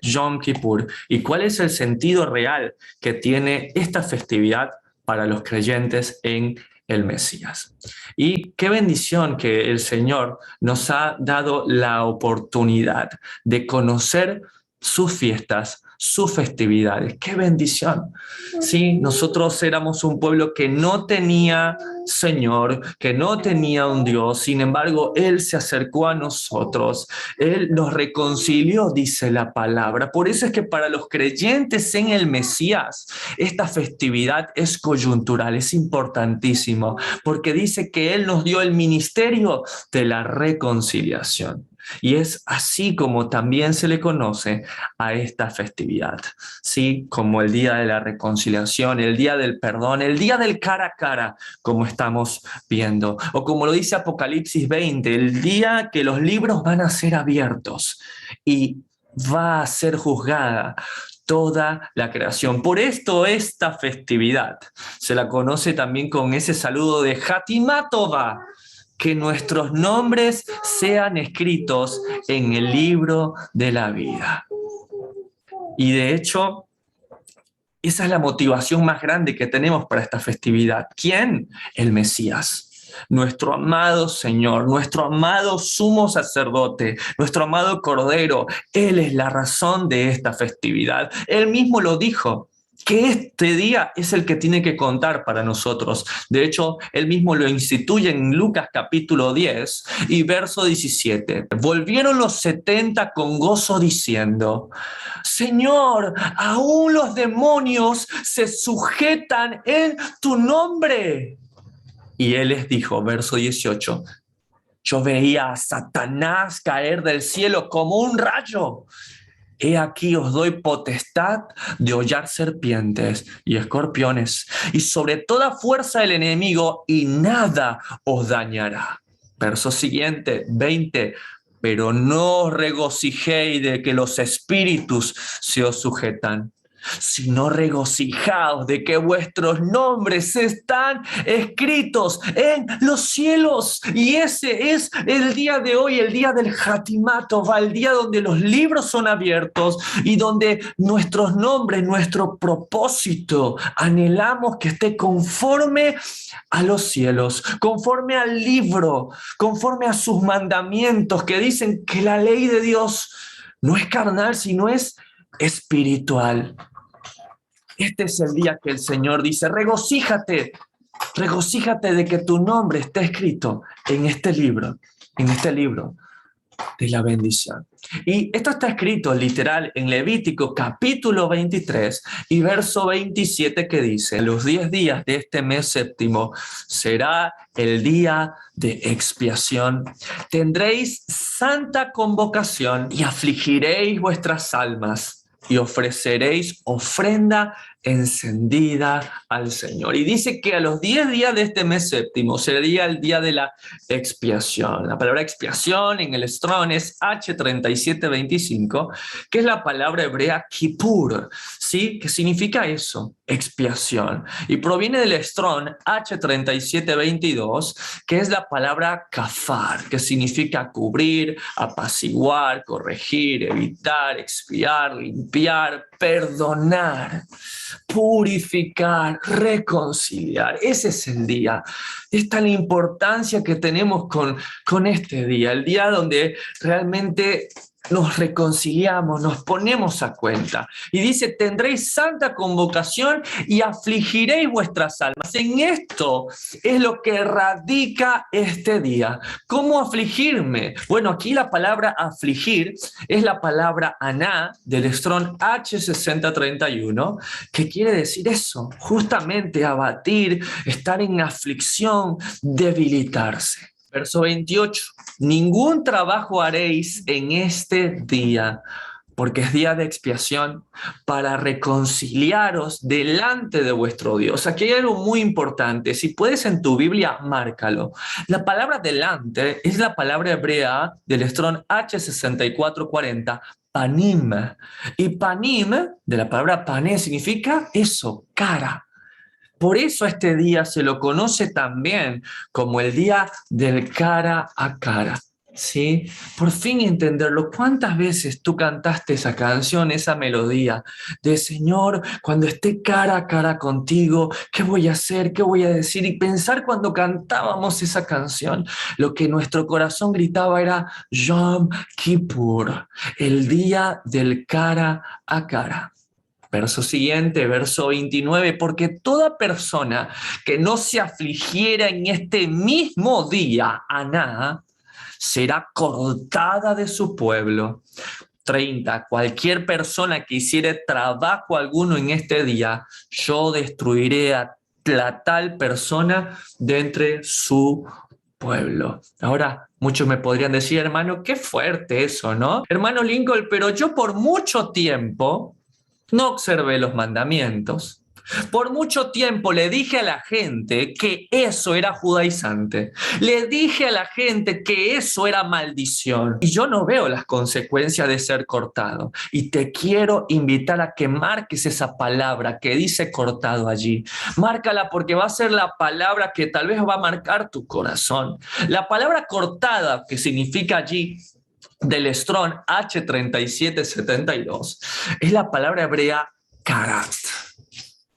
Yom Kippur y cuál es el sentido real que tiene esta festividad para los creyentes en el Mesías. Y qué bendición que el Señor nos ha dado la oportunidad de conocer sus fiestas, sus festividades. ¡Qué bendición! Sí, nosotros éramos un pueblo que no tenía Señor, que no tenía un Dios. Sin embargo, Él se acercó a nosotros. Él nos reconcilió, dice la palabra. Por eso es que para los creyentes en el Mesías, esta festividad es coyuntural, es importantísimo, porque dice que Él nos dio el ministerio de la reconciliación. Y es así como también se le conoce a esta festividad, ¿sí? Como el día de la reconciliación, el día del perdón, el día del cara a cara, como estamos viendo. O como lo dice Apocalipsis 20, el día que los libros van a ser abiertos y va a ser juzgada toda la creación. Por esto esta festividad se la conoce también con ese saludo de Hatimá Tová, que nuestros nombres sean escritos en el libro de la vida. Y de hecho, esa es la motivación más grande que tenemos para esta festividad. ¿Quién? El Mesías. Nuestro amado Señor, nuestro amado sumo sacerdote, nuestro amado Cordero. Él es la razón de esta festividad. Él mismo lo dijo, que este día es el que tiene que contar para nosotros. De hecho, él mismo lo instituye en Lucas capítulo 10 y verso 17. Volvieron los 70 con gozo diciendo: Señor, aún los demonios se sujetan en tu nombre. Y él les dijo, verso 18, yo veía a Satanás caer del cielo como un rayo. He aquí os doy potestad de hollar serpientes y escorpiones y sobre toda fuerza del enemigo y nada os dañará. Verso siguiente, 20. Pero no os regocijéis de que los espíritus se os sujetan, sino regocijaos de que vuestros nombres están escritos en los cielos. Y ese es el día de hoy, el día del Hatimá Tová, el día donde los libros son abiertos y donde nuestros nombres, nuestro propósito, anhelamos que esté conforme a los cielos, conforme al libro, conforme a sus mandamientos que dicen que la ley de Dios no es carnal, sino es espiritual. Este es el día que el Señor dice, regocíjate de que tu nombre esté escrito en este libro de la bendición. Y esto está escrito literal en Levítico capítulo 23 y verso 27 que dice, los 10 días de este mes séptimo será el día de expiación. Tendréis santa convocación y afligiréis vuestras almas y ofreceréis ofrenda encendida al Señor. Y dice que a los 10 días de este mes séptimo sería el día de la expiación. La palabra expiación en el Strong es H3725, que es la palabra hebrea kippur, ¿sí? Que significa eso, expiación. Y proviene del Strong H3722, que es la palabra kafar, que significa cubrir, apaciguar, corregir, evitar, expiar, limpiar, perdonar, purificar, reconciliar. Ese es el día. Esta es la importancia que tenemos con este día, el día donde realmente nos reconciliamos, nos ponemos a cuenta. Y dice, tendréis santa convocación y afligiréis vuestras almas. En esto es lo que radica este día. ¿Cómo afligirme? Bueno, aquí la palabra afligir es la palabra aná del Strong H6031, que quiere decir eso, justamente abatir, estar en aflicción, debilitarse. Verso 28, ningún trabajo haréis en este día, porque es día de expiación, para reconciliaros delante de vuestro Dios. Aquí hay algo muy importante. Si puedes en tu Biblia, márcalo. La palabra delante es la palabra hebrea del Strong H6440, panim. Y panim, de la palabra pané, significa eso, cara. Por eso este día se lo conoce también como el día del cara a cara. ¿sí? Por fin entenderlo. ¿Cuántas veces tú cantaste esa canción, esa melodía de Señor, cuando esté cara a cara contigo, qué voy a hacer, qué voy a decir? Y pensar cuando cantábamos esa canción, lo que nuestro corazón gritaba era Yom Kippur, el día del cara a cara. Verso siguiente, verso 29, porque toda persona que no se afligiera en este mismo día, Aná, será cortada de su pueblo. 30. Cualquier persona que hiciere trabajo alguno en este día, yo destruiré a la tal persona de entre su pueblo. Ahora, muchos me podrían decir, hermano, qué fuerte eso, ¿no? Hermano Lincoln, pero yo por mucho tiempo no observé los mandamientos. Por mucho tiempo le dije a la gente que eso era judaizante. Le dije a la gente que eso era maldición. Y yo no veo las consecuencias de ser cortado. Y te quiero invitar a que marques esa palabra que dice cortado allí. Márcala porque va a ser la palabra que tal vez va a marcar tu corazón. La palabra cortada, que significa allí del Strong H3772, es la palabra hebrea karat.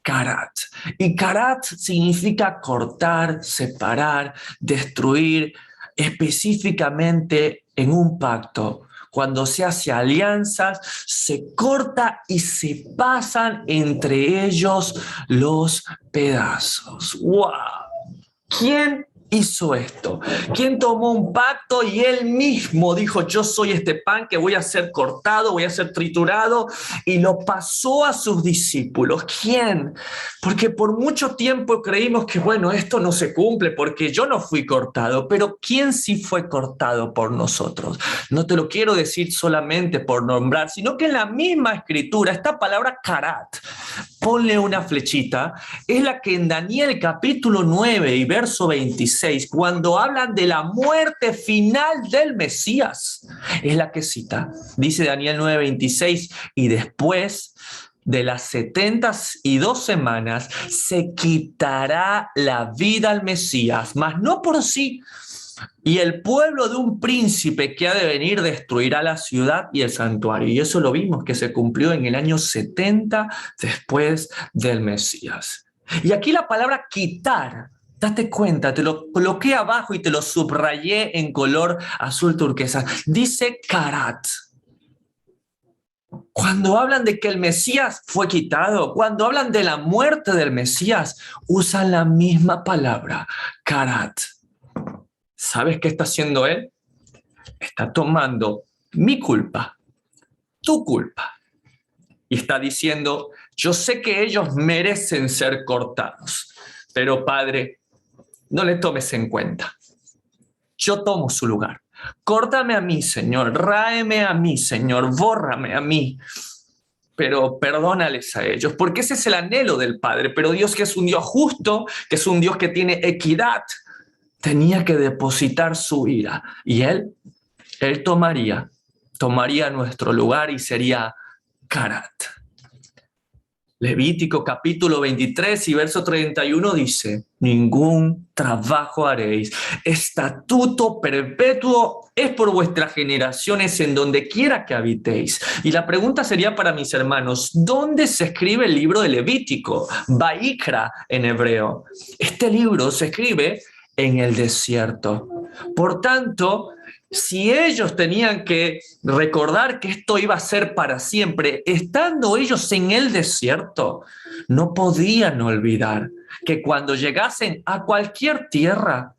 Karat. Y karat significa cortar, separar, destruir, específicamente en un pacto. Cuando se hace alianzas, se corta y se pasan entre ellos los pedazos. ¡Wow! ¿Quién hizo esto? ¿Quién tomó un pacto y él mismo dijo, yo soy este pan que voy a ser cortado, voy a ser triturado, y lo pasó a sus discípulos? ¿Quién? Porque por mucho tiempo creímos que, bueno, esto no se cumple porque yo no fui cortado, pero ¿quién sí fue cortado por nosotros? No te lo quiero decir solamente por nombrar, sino que en la misma escritura, esta palabra karat, ponle una flechita, es la que en Daniel capítulo 9 y verso 26, cuando hablan de la muerte final del Mesías, es la que cita. Dice Daniel 9:26, y después de las 72 semanas se quitará la vida al Mesías, mas no por sí. Y el pueblo de un príncipe que ha de venir destruirá la ciudad y el santuario. Y eso lo vimos que se cumplió en el año 70 después del Mesías. Y aquí la palabra quitar, date cuenta, te lo coloqué abajo y te lo subrayé en color azul turquesa. Dice karat. Cuando hablan de que el Mesías fue quitado, cuando hablan de la muerte del Mesías, usan la misma palabra, karat. ¿Sabes qué está haciendo él? Está tomando mi culpa, tu culpa, y está diciendo, yo sé que ellos merecen ser cortados, pero Padre, no le tomes en cuenta. Yo tomo su lugar. Córtame a mí, Señor, ráeme a mí, Señor, bórrame a mí, pero perdónales a ellos, porque ese es el anhelo del Padre. Pero Dios, que es un Dios justo, que es un Dios que tiene equidad, tenía que depositar su ira, y Él tomaría nuestro lugar y sería karat. Levítico capítulo 23 y verso 31 dice, ningún trabajo haréis, estatuto perpetuo es por vuestras generaciones en donde quiera que habitéis. Y la pregunta sería para mis hermanos, ¿dónde se escribe el libro de Levítico? Vaikra en hebreo. Este libro se escribe en el desierto. Por tanto, si ellos tenían que recordar que esto iba a ser para siempre, estando ellos en el desierto, no podían olvidar que cuando llegasen a cualquier tierra,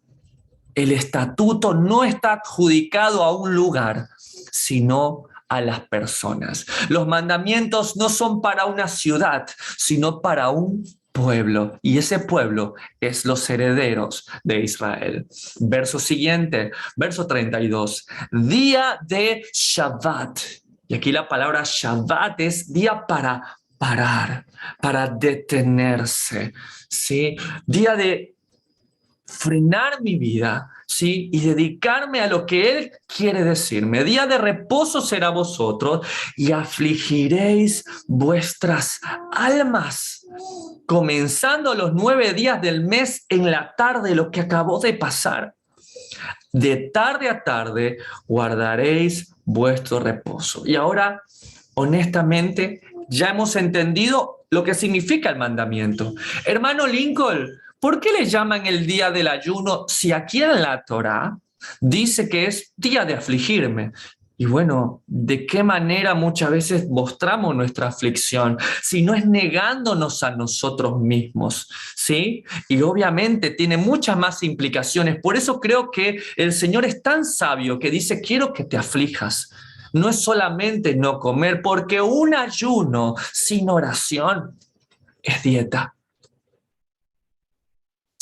el estatuto no está adjudicado a un lugar, sino a las personas. Los mandamientos no son para una ciudad, sino para un pueblo, y ese pueblo es los herederos de Israel. Verso siguiente, verso 32, día de Shabbat. Y aquí la palabra Shabbat es día para parar, para detenerse, ¿sí? Día de frenar mi vida, ¿sí? Y dedicarme a lo que Él quiere decirme. Día de reposo será vosotros y afligiréis vuestras almas, comenzando los 9 días del mes en la tarde, lo que acabó de pasar. de tarde a tarde guardaréis vuestro reposo. Y ahora, honestamente, ya hemos entendido lo que significa el mandamiento. Hermano Lincoln, ¿por qué le llaman el día del ayuno si aquí en la Torá dice que es día de afligirme? Y bueno, ¿de qué manera muchas veces mostramos nuestra aflicción? Si no es negándonos a nosotros mismos, ¿sí? Y obviamente tiene muchas más implicaciones. Por eso creo que el Señor es tan sabio que dice, quiero que te aflijas. No es solamente no comer, porque un ayuno sin oración es dieta.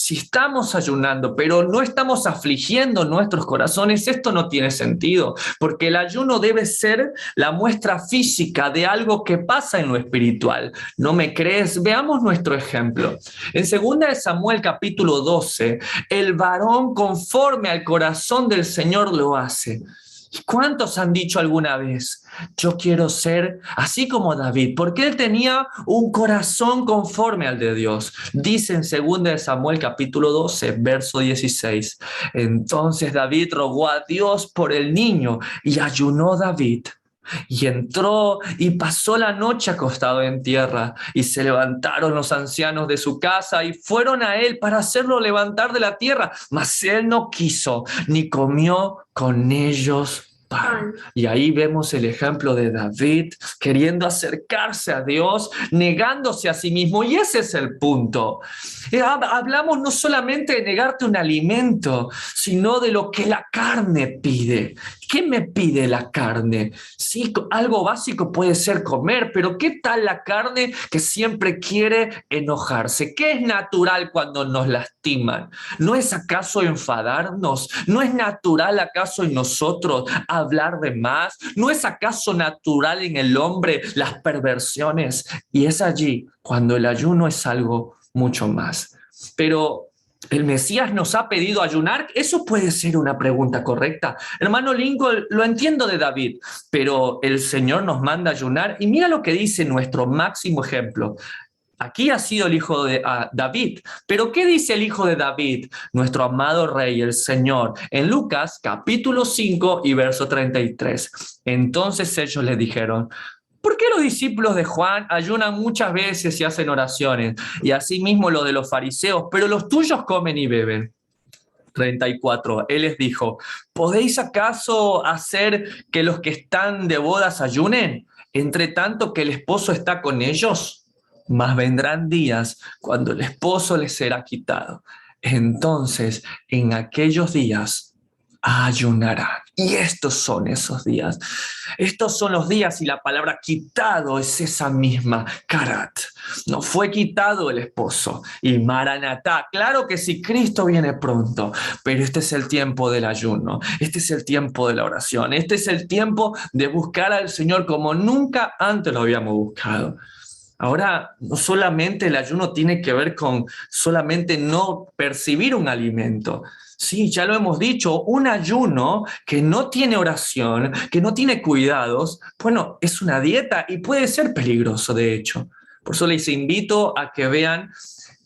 Si estamos ayunando, pero no estamos afligiendo nuestros corazones, esto no tiene sentido, porque el ayuno debe ser la muestra física de algo que pasa en lo espiritual. ¿No me crees? Veamos nuestro ejemplo. En 2 Samuel capítulo 12, el varón conforme al corazón del Señor lo hace. ¿Y cuántos han dicho alguna vez, yo quiero ser así como David? Porque él tenía un corazón conforme al de Dios. Dice en 2 Samuel capítulo 12, verso 16. Entonces David rogó a Dios por el niño y ayunó David. Y entró y pasó la noche acostado en tierra, y se levantaron los ancianos de su casa y fueron a él para hacerlo levantar de la tierra, mas él no quiso ni comió con ellos pan. Y ahí vemos el ejemplo de David queriendo acercarse a Dios, negándose a sí mismo, y ese es el punto. Hablamos no solamente de negarte un alimento, sino de lo que la carne pide. ¿Qué me pide la carne? Sí, algo básico puede ser comer, pero ¿qué tal la carne que siempre quiere enojarse? ¿Qué es natural cuando nos lastiman? ¿No es acaso enfadarnos? ¿No es natural acaso en nosotros hablar de más? ¿No es acaso natural en el hombre las perversiones? Y es allí cuando el ayuno es algo mucho más. Pero ¿el Mesías nos ha pedido ayunar? Eso puede ser una pregunta correcta. Hermano Lincoln, lo entiendo de David, pero el Señor nos manda ayunar. Y mira lo que dice nuestro máximo ejemplo. Aquí ha sido el hijo de David, pero ¿qué dice el hijo de David? Nuestro amado rey, el Señor, en Lucas capítulo 5 y verso 33. Entonces ellos le dijeron, ¿por qué los discípulos de Juan ayunan muchas veces y hacen oraciones? Y asimismo lo de los fariseos, pero los tuyos comen y beben. 34. Él les dijo, ¿podéis acaso hacer que los que están de bodas ayunen, entre tanto que el esposo está con ellos? Mas vendrán días cuando el esposo les será quitado. Entonces, en aquellos días ayunarán. Y estos son esos días. Estos son los días, y la palabra quitado es esa misma, karat. No fue quitado el esposo. Y Maranatá, claro que sí, Cristo viene pronto, pero este es el tiempo del ayuno, este es el tiempo de la oración, este es el tiempo de buscar al Señor como nunca antes lo habíamos buscado. Ahora, no solamente el ayuno tiene que ver con solamente no percibir un alimento. Sí, ya lo hemos dicho, un ayuno que no tiene oración, que no tiene cuidados, bueno, es una dieta y puede ser peligroso, de hecho. Por eso les invito a que vean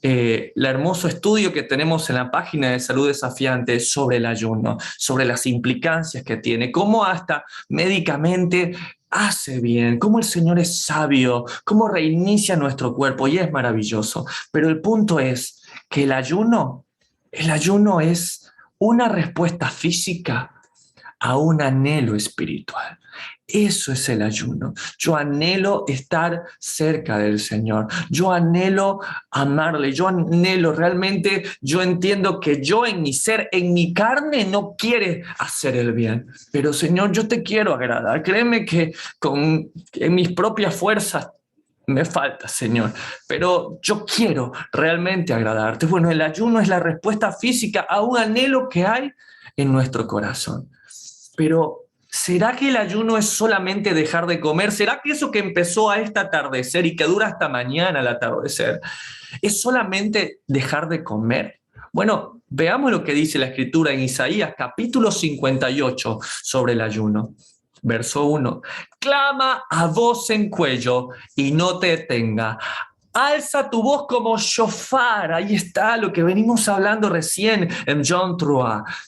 el hermoso estudio que tenemos en la página de Salud Desafiante sobre el ayuno, sobre las implicancias que tiene, cómo hasta médicamente hace bien, cómo el Señor es sabio, cómo reinicia nuestro cuerpo, y es maravilloso. Pero el punto es que el ayuno es una respuesta física a un anhelo espiritual. Eso es el ayuno. Yo anhelo estar cerca del Señor. Yo anhelo amarle. Yo anhelo realmente, yo entiendo que yo en mi ser, en mi carne, no quiere hacer el bien. Pero Señor, yo te quiero agradar. Créeme que en mis propias fuerzas me falta, Señor, pero yo quiero realmente agradarte. Bueno, el ayuno es la respuesta física a un anhelo que hay en nuestro corazón. Pero ¿será que el ayuno es solamente dejar de comer? ¿Será que eso que empezó a este atardecer y que dura hasta mañana al atardecer es solamente dejar de comer? Bueno, veamos lo que dice la Escritura en Isaías capítulo 58 sobre el ayuno. Verso 1. Clama a voz en cuello y no te detenga. Alza tu voz como shofar. Ahí está lo que venimos hablando recién en John 3.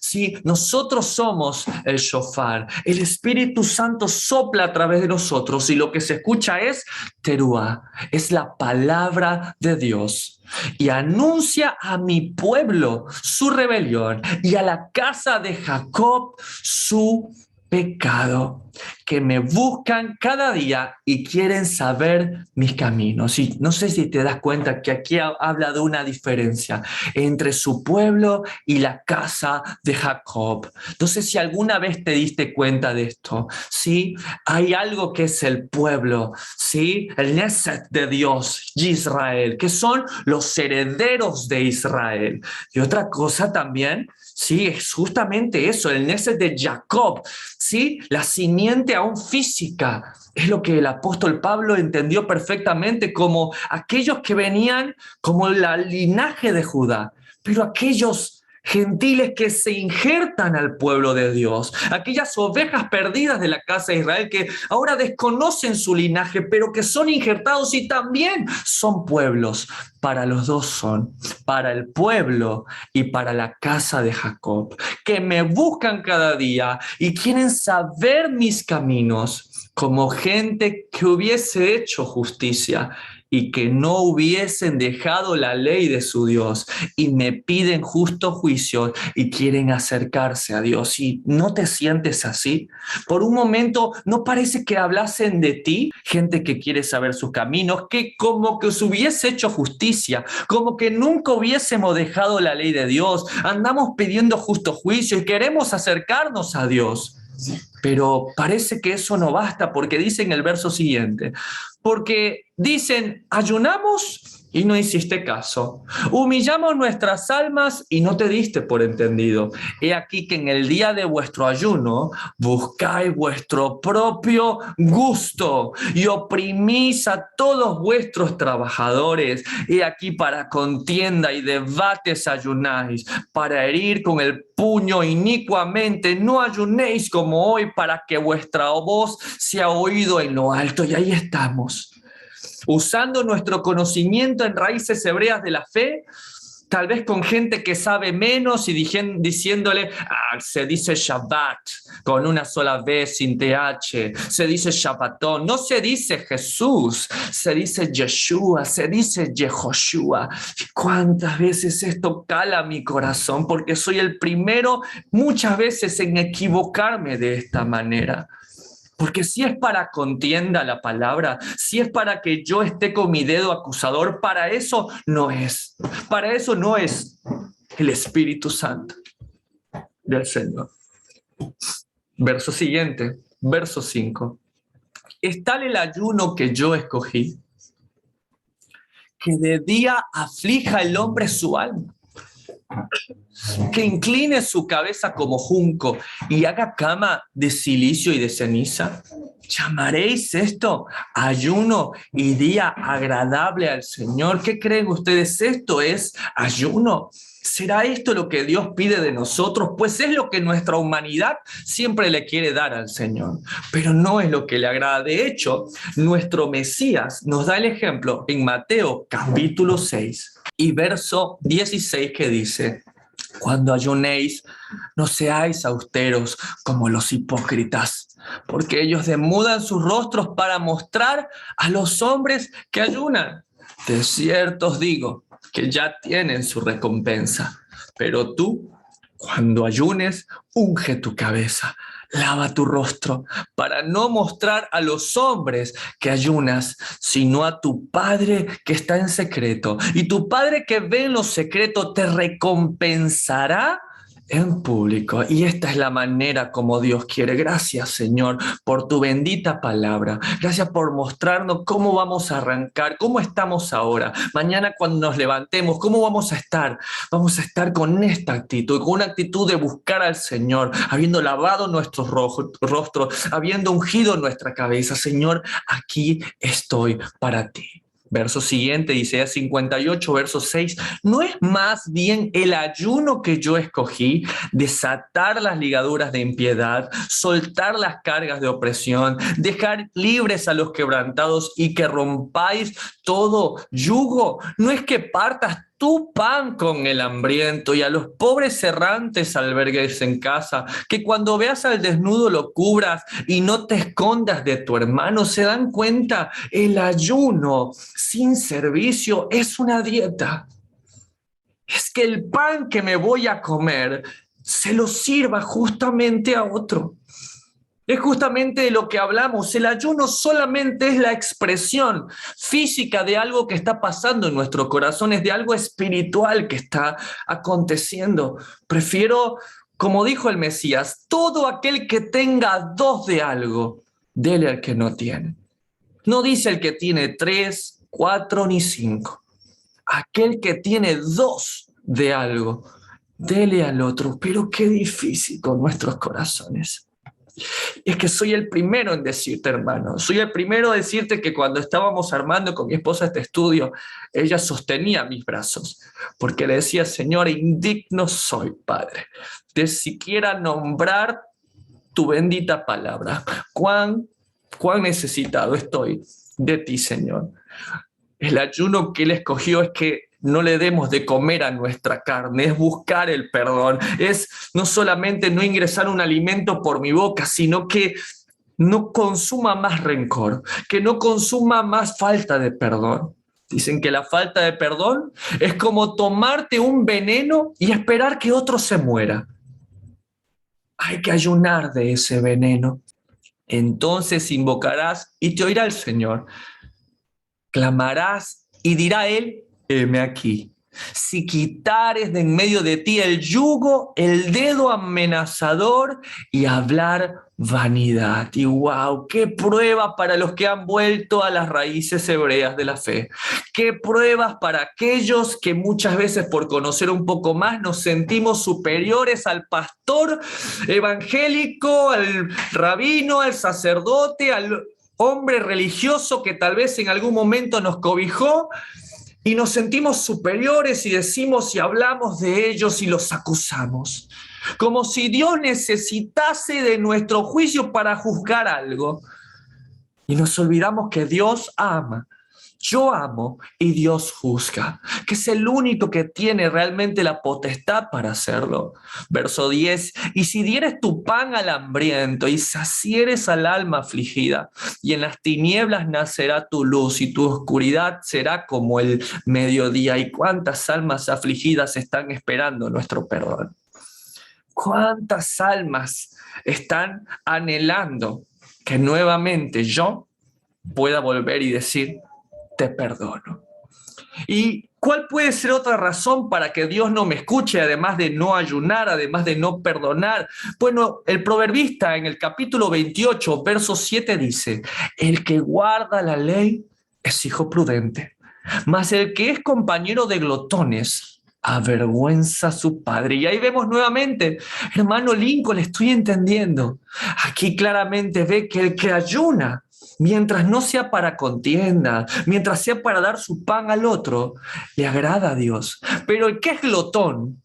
¿Sí? Nosotros somos el shofar. El Espíritu Santo sopla a través de nosotros y lo que se escucha es teruah. Es la palabra de Dios. Y anuncia a mi pueblo su rebelión y a la casa de Jacob su pecado, que me buscan cada día y quieren saber mis caminos. Y no sé si te das cuenta que aquí habla de una diferencia entre su pueblo y la casa de Jacob. No sé si alguna vez te diste cuenta de esto. Sí, hay algo que es el pueblo, sí, el Neset de Dios, Israel, que son los herederos de Israel. Y otra cosa también, sí, es justamente eso, el Neset de Jacob, sí, la simiente aún física. Es lo que el apóstol Pablo entendió perfectamente como aquellos que venían como el linaje de Judá, pero aquellos gentiles que se injertan al pueblo de Dios, aquellas ovejas perdidas de la casa de Israel que ahora desconocen su linaje, pero que son injertados y también son pueblos. Para los dos son, para el pueblo y para la casa de Jacob, que me buscan cada día y quieren saber mis caminos, como gente que hubiese hecho justicia y que no hubiesen dejado la ley de su Dios y me piden justo juicio y quieren acercarse a Dios. ¿Y no te sientes así? Por un momento, ¿no parece que hablasen de ti? Gente que quiere saber sus caminos, que como que se hubiese hecho justicia, como que nunca hubiésemos dejado la ley de Dios, andamos pidiendo justo juicio y queremos acercarnos a Dios. Pero parece que eso no basta, porque dice en el verso siguiente, porque dicen, ayunamos y no hiciste caso, humillamos nuestras almas y no te diste por entendido. He aquí que en el día de vuestro ayuno buscáis vuestro propio gusto y oprimís a todos vuestros trabajadores. He aquí para contienda y debates ayunáis, para herir con el puño inicuamente. No ayunéis como hoy, para que vuestra voz sea oído en lo alto. Y ahí estamos, usando nuestro conocimiento en raíces hebreas de la fe, tal vez con gente que sabe menos y diciéndole, se dice Shabbat con una sola vez sin TH, se dice Shabbatón, no se dice Jesús, se dice Yeshua, se dice Yehoshua. ¿Cuántas veces esto cala mi corazón? Porque soy el primero muchas veces en equivocarme de esta manera. Porque si es para contienda la palabra, si es para que yo esté con mi dedo acusador, para eso no es. Para eso no es el Espíritu Santo del Señor. Verso siguiente, verso 5. Es tal el ayuno que yo escogí, que de día aflija el hombre su alma, que incline su cabeza como junco y haga cama de silicio y de ceniza. ¿Llamaréis esto ayuno y día agradable al Señor? ¿Qué creen ustedes? ¿Esto es ayuno? ¿Será esto lo que Dios pide de nosotros? Pues es lo que nuestra humanidad siempre le quiere dar al Señor, pero no es lo que le agrada. De hecho, nuestro Mesías nos da el ejemplo en Mateo capítulo 6 y verso 16 que dice: cuando ayunéis, no seáis austeros como los hipócritas, porque ellos demudan sus rostros para mostrar a los hombres que ayunan. De cierto os digo que ya tienen su recompensa. Pero tú, cuando ayunes, unge tu cabeza, lava tu rostro, para no mostrar a los hombres que ayunas, sino a tu Padre que está en secreto. Y tu Padre que ve en lo secreto te recompensará en público. Y esta es la manera como Dios quiere. Gracias, Señor, por tu bendita palabra. Gracias por mostrarnos cómo vamos a arrancar, cómo estamos ahora. Mañana cuando nos levantemos, ¿cómo vamos a estar? Vamos a estar con esta actitud, con una actitud de buscar al Señor, habiendo lavado nuestros rostros, habiendo ungido nuestra cabeza. Señor, aquí estoy para ti. Verso siguiente, Isaías 58, verso 6. ¿No es más bien el ayuno que yo escogí, desatar las ligaduras de impiedad, soltar las cargas de opresión, dejar libres a los quebrantados y que rompáis todo yugo? ¿No es que partas tu pan con el hambriento y a los pobres errantes albergues en casa, que cuando veas al desnudo lo cubras y no te escondas de tu hermano? ¿Se dan cuenta? El ayuno sin servicio es una dieta. Es que el pan que me voy a comer se lo sirva justamente a otro. Es justamente de lo que hablamos. El ayuno solamente es la expresión física de algo que está pasando en nuestro corazón, es de algo espiritual que está aconteciendo. Prefiero, como dijo el Mesías, todo aquel que tenga dos de algo, dele al que no tiene. No dice el que tiene 3, 4 ni 5. Aquel que tiene dos de algo, dele al otro. Pero qué difícil con nuestros corazones. Es que soy el primero en decirte, hermano, soy el primero en decirte que cuando estábamos armando con mi esposa este estudio, ella sostenía mis brazos, porque le decía: Señor, indigno soy, Padre, de siquiera nombrar tu bendita palabra. Cuán necesitado estoy de ti, Señor. El ayuno que Él escogió es que no le demos de comer a nuestra carne, es buscar el perdón, es no solamente no ingresar un alimento por mi boca, sino que no consuma más rencor, que no consuma más falta de perdón. Dicen que la falta de perdón es como tomarte un veneno y esperar que otro se muera. Hay que ayunar de ese veneno. Entonces invocarás y te oirá el Señor. Clamarás y dirá Él: heme aquí. Si quitares de en medio de ti el yugo, el dedo amenazador y hablar vanidad. Y wow, qué prueba para los que han vuelto a las raíces hebreas de la fe. Qué pruebas para aquellos que muchas veces, por conocer un poco más, nos sentimos superiores al pastor evangélico, al rabino, al sacerdote, al hombre religioso que tal vez en algún momento nos cobijó, y nos sentimos superiores y decimos y hablamos de ellos y los acusamos, como si Dios necesitase de nuestro juicio para juzgar algo. Y nos olvidamos que Dios ama. Yo amo y Dios juzga, que es el único que tiene realmente la potestad para hacerlo. Verso 10, y si dieres tu pan al hambriento y sacieres al alma afligida, y en las tinieblas nacerá tu luz y tu oscuridad será como el mediodía. ¿Y cuántas almas afligidas están esperando nuestro perdón? ¿Cuántas almas están anhelando que nuevamente yo pueda volver y decir: te perdono? ¿Y cuál puede ser otra razón para que Dios no me escuche, además de no ayunar, además de no perdonar? Bueno, el proverbista en el capítulo 28, verso 7 dice: el que guarda la ley es hijo prudente, mas el que es compañero de glotones avergüenza a su padre. Y ahí vemos nuevamente, hermano Lincoln, estoy entendiendo. Aquí claramente ve que el que ayuna, mientras no sea para contienda, mientras sea para dar su pan al otro, le agrada a Dios. Pero el que es glotón,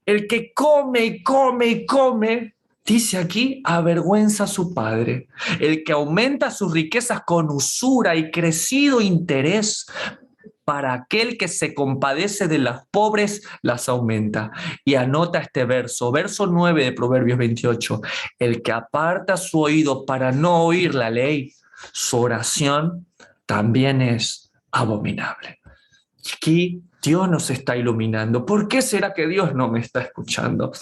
el que come y come y come, dice aquí, avergüenza a su padre. El que aumenta sus riquezas con usura y crecido interés, para aquel que se compadece de las pobres, las aumenta. Y anota este verso, verso 9 de Proverbios 28. El que aparta su oído para no oír la ley, su oración también es abominable. Aquí Dios nos está iluminando. ¿Por qué será que Dios no me está escuchando?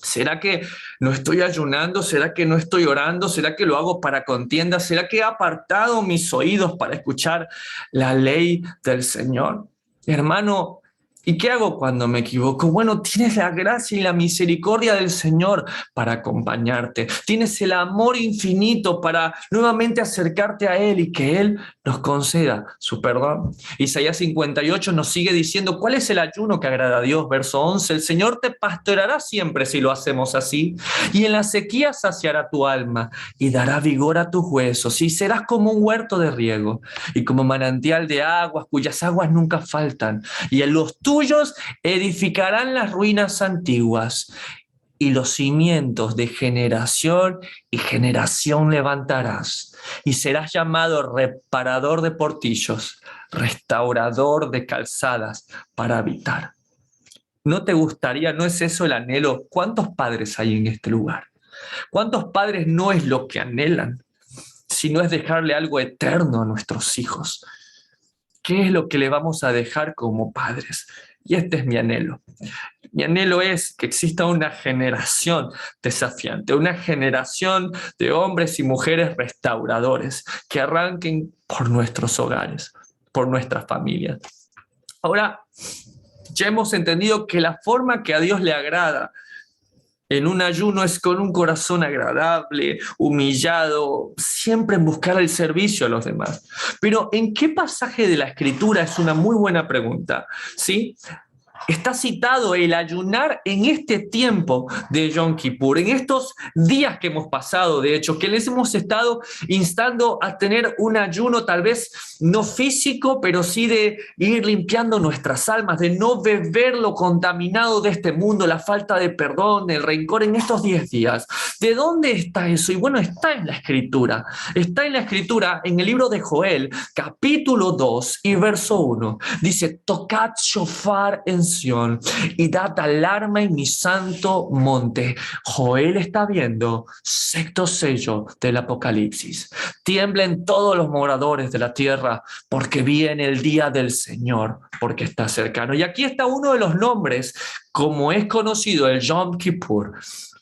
¿Será que no estoy ayunando? ¿Será que no estoy orando? ¿Será que lo hago para contienda? ¿Será que he apartado mis oídos para escuchar la ley del Señor? Hermano, ¿Y qué hago cuando me equivoco? Bueno, tienes la gracia y la misericordia del Señor para acompañarte. Tienes el amor infinito para nuevamente acercarte a Él y que Él nos conceda su perdón. Isaías 58 nos sigue diciendo cuál es el ayuno que agrada a Dios. Verso 11, el Señor te pastoreará siempre si lo hacemos así, y en la sequía saciará tu alma y dará vigor a tus huesos, y serás como un huerto de riego y como manantial de aguas cuyas aguas nunca faltan. Y en los tuyos edificarán las ruinas antiguas, y los cimientos de generación y generación levantarás. Y serás llamado reparador de portillos, restaurador de calzadas para habitar. ¿No te gustaría, no es eso el anhelo? ¿Cuántos padres hay en este lugar? ¿Cuántos padres no es lo que anhelan, sino es dejarle algo eterno a nuestros hijos? ¿Qué es lo que le vamos a dejar como padres? Y este es mi anhelo. Mi anhelo es que exista una generación desafiante, una generación de hombres y mujeres restauradores que arranquen por nuestros hogares, por nuestras familias. Ahora, ya hemos entendido que la forma que a Dios le agrada en un ayuno es con un corazón agradable, humillado, siempre en buscar el servicio a los demás. Pero ¿en qué pasaje de la Escritura? Es una muy buena pregunta, ¿sí? Está citado el ayunar en este tiempo de Yom Kippur, en estos días que hemos pasado, de hecho, que les hemos estado instando a tener un ayuno tal vez no físico, pero sí de ir limpiando nuestras almas, de no beber lo contaminado de este mundo, la falta de perdón, el rencor en estos 10 días. ¿De dónde está eso? Y bueno, está en la Escritura. Está en la Escritura, en el libro de Joel, capítulo 2 y verso 1. Dice, tocad shofar en Sión y dad alarma en mi santo monte. Joel está viendo sexto sello del Apocalipsis. Tiemblen todos los moradores de la tierra porque viene el día del Señor, porque está cercano. Y aquí está uno de los nombres, como es conocido el Yom Kippur,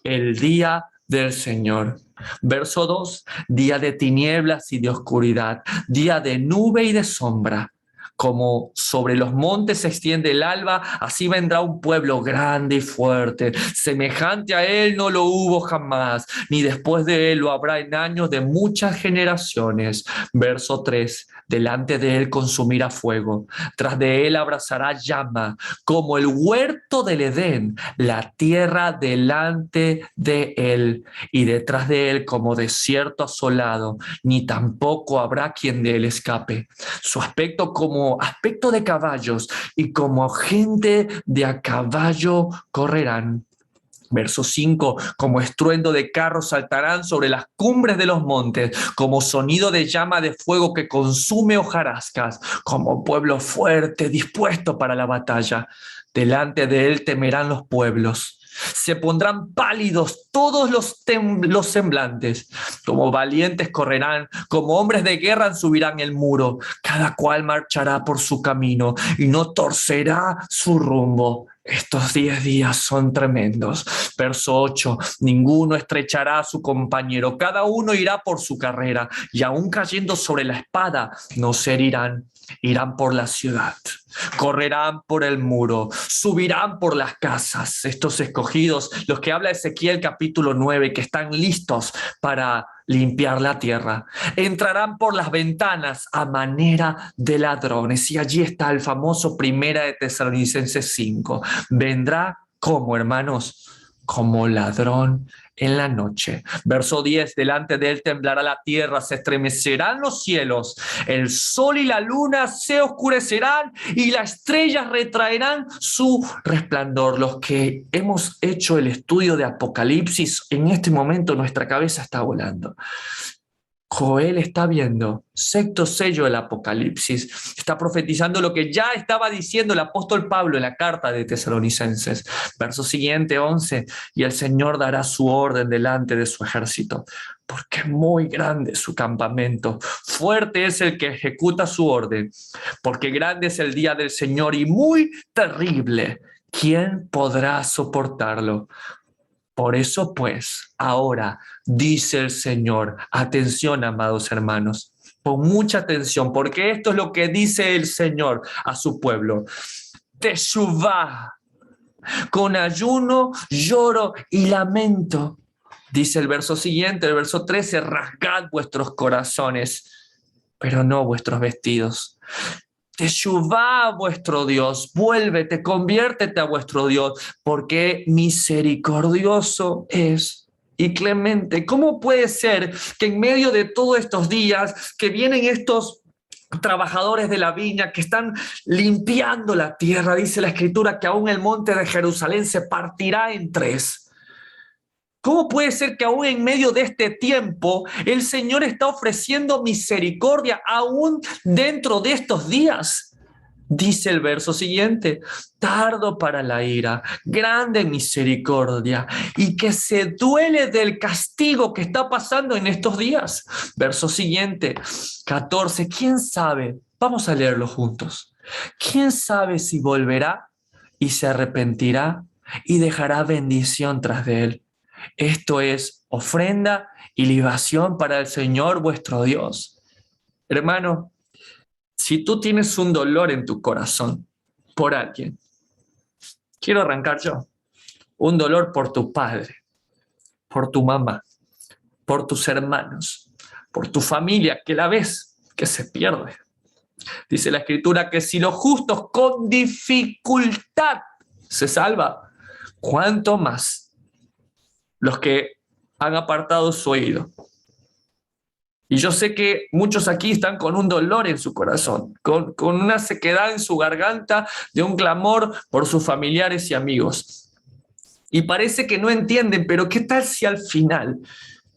el día del Señor. Verso 2, día de tinieblas y de oscuridad, día de nube y de sombra. Como sobre los montes se extiende el alba, así vendrá un pueblo grande y fuerte. Semejante a él no lo hubo jamás, ni después de él lo habrá en años de muchas generaciones. Verso 3, delante de él consumirá fuego, tras de él abrazará llama, como el huerto del Edén, la tierra delante de él, y detrás de él como desierto asolado, ni tampoco habrá quien de él escape. Su aspecto como aspecto de caballos, y como gente de a caballo correrán. Verso 5, como estruendo de carros saltarán sobre las cumbres de los montes, como sonido de llama de fuego que consume hojarascas, como pueblo fuerte dispuesto para la batalla. Delante de él temerán los pueblos. Se pondrán pálidos todos los semblantes, como valientes correrán, como hombres de guerra subirán el muro, cada cual marchará por su camino y no torcerá su rumbo. Estos 10 días son tremendos. Verso 8, ninguno estrechará a su compañero, cada uno irá por su carrera, y aún cayendo sobre la espada no se herirán. Irán por la ciudad, correrán por el muro, subirán por las casas. Estos escogidos, los que habla Ezequiel capítulo 9, que están listos para limpiar la tierra, entrarán por las ventanas a manera de ladrones. Y allí está el famoso Primera de Tesalonicenses 5. Vendrá como, hermanos, como ladrón en la noche. Verso 10, delante de él temblará la tierra, se estremecerán los cielos, el sol y la luna se oscurecerán y las estrellas retraerán su resplandor. Los que hemos hecho el estudio de Apocalipsis, en este momento nuestra cabeza está volando. Joel está viendo sexto sello del Apocalipsis, está profetizando lo que ya estaba diciendo el apóstol Pablo en la carta de Tesalonicenses. Verso siguiente, 11, y el Señor dará su orden delante de su ejército, porque es muy grande su campamento, fuerte es el que ejecuta su orden, porque grande es el día del Señor y muy terrible. ¿Quién podrá soportarlo? Por eso, pues, ahora dice el Señor, atención, amados hermanos, pon mucha atención, porque esto es lo que dice el Señor a su pueblo. teshuvá, con ayuno, lloro y lamento. Dice el verso siguiente, el verso 13, rasgad vuestros corazones, pero no vuestros vestidos. Teshuvá a vuestro Dios, vuélvete, conviértete a vuestro Dios, porque misericordioso es y clemente. ¿Cómo puede ser que en medio de todos estos días que vienen estos trabajadores de la viña que están limpiando la tierra, dice la Escritura, que aún el monte de Jerusalén se partirá en tres? ¿Cómo puede ser que aún en medio de este tiempo el Señor está ofreciendo misericordia aún dentro de estos días? Dice el verso siguiente, tardo para la ira, grande misericordia, y que se duele del castigo que está pasando en estos días. Verso siguiente, 14, ¿quién sabe? Vamos a leerlo juntos. ¿Quién sabe si volverá y se arrepentirá y dejará bendición tras de él? Esto es ofrenda y libación para el Señor vuestro Dios. Hermano, si tú tienes un dolor en tu corazón por alguien, quiero arrancar yo. Un dolor por tu padre, por tu mamá, por tus hermanos, por tu familia, que la ves que se pierde. Dice la Escritura que si los justos con dificultad se salva, ¿cuánto más los que han apartado su oído? Y yo sé que muchos aquí están con un dolor en su corazón, con una sequedad en su garganta, de un clamor por sus familiares y amigos. Y parece que no entienden, pero ¿qué tal si al final,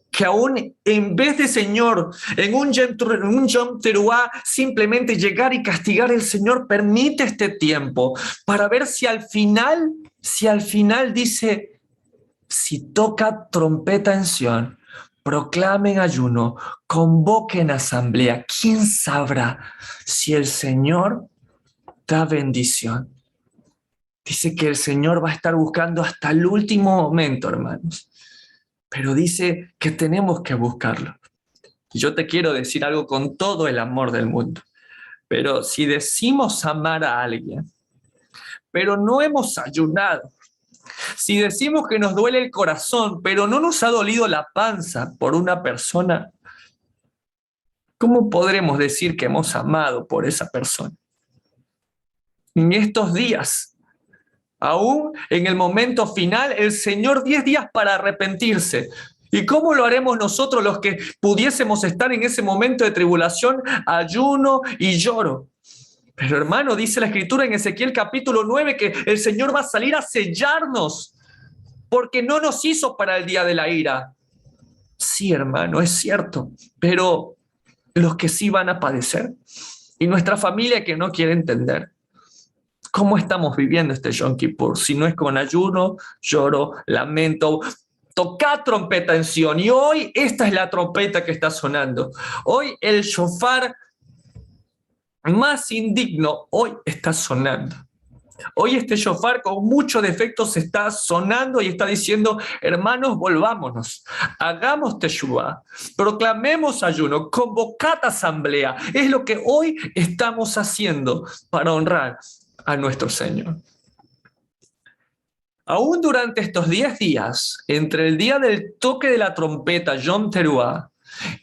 que aún en vez de Señor, en un Yom Teruah, simplemente llegar y castigar, el Señor permite este tiempo para ver si al final dice, si toca trompeta en Sión, proclamen ayuno, convoquen asamblea. ¿Quién sabrá si el Señor da bendición? Dice que el Señor va a estar buscando hasta el último momento, hermanos. Pero dice que tenemos que buscarlo. Y yo te quiero decir algo con todo el amor del mundo. Pero si decimos amar a alguien, pero no hemos ayunado, si decimos que nos duele el corazón, pero no nos ha dolido la panza por una persona, ¿cómo podremos decir que hemos amado por esa persona? En estos días, aún en el momento final, el Señor 10 días para arrepentirse. ¿Y cómo lo haremos nosotros los que pudiésemos estar en ese momento de tribulación, ayuno y lloro? Pero hermano, dice la Escritura en Ezequiel capítulo 9 que el Señor va a salir a sellarnos porque no nos hizo para el día de la ira. Sí, hermano, es cierto, pero los que sí van a padecer y nuestra familia que no quiere entender. ¿Cómo estamos viviendo este Yom Kippur? Si no es con ayuno, lloro, lamento, tocad trompeta en Sión. Y hoy esta es la trompeta que está sonando. Hoy el shofar más indigno, hoy está sonando. Hoy este shofar con muchos defectos está sonando y está diciendo, hermanos, volvámonos, hagamos teshuvá, proclamemos ayuno, convocad asamblea. Es lo que hoy estamos haciendo para honrar a nuestro Señor. Aún durante estos 10 días, entre el día del toque de la trompeta, Yom Teruah,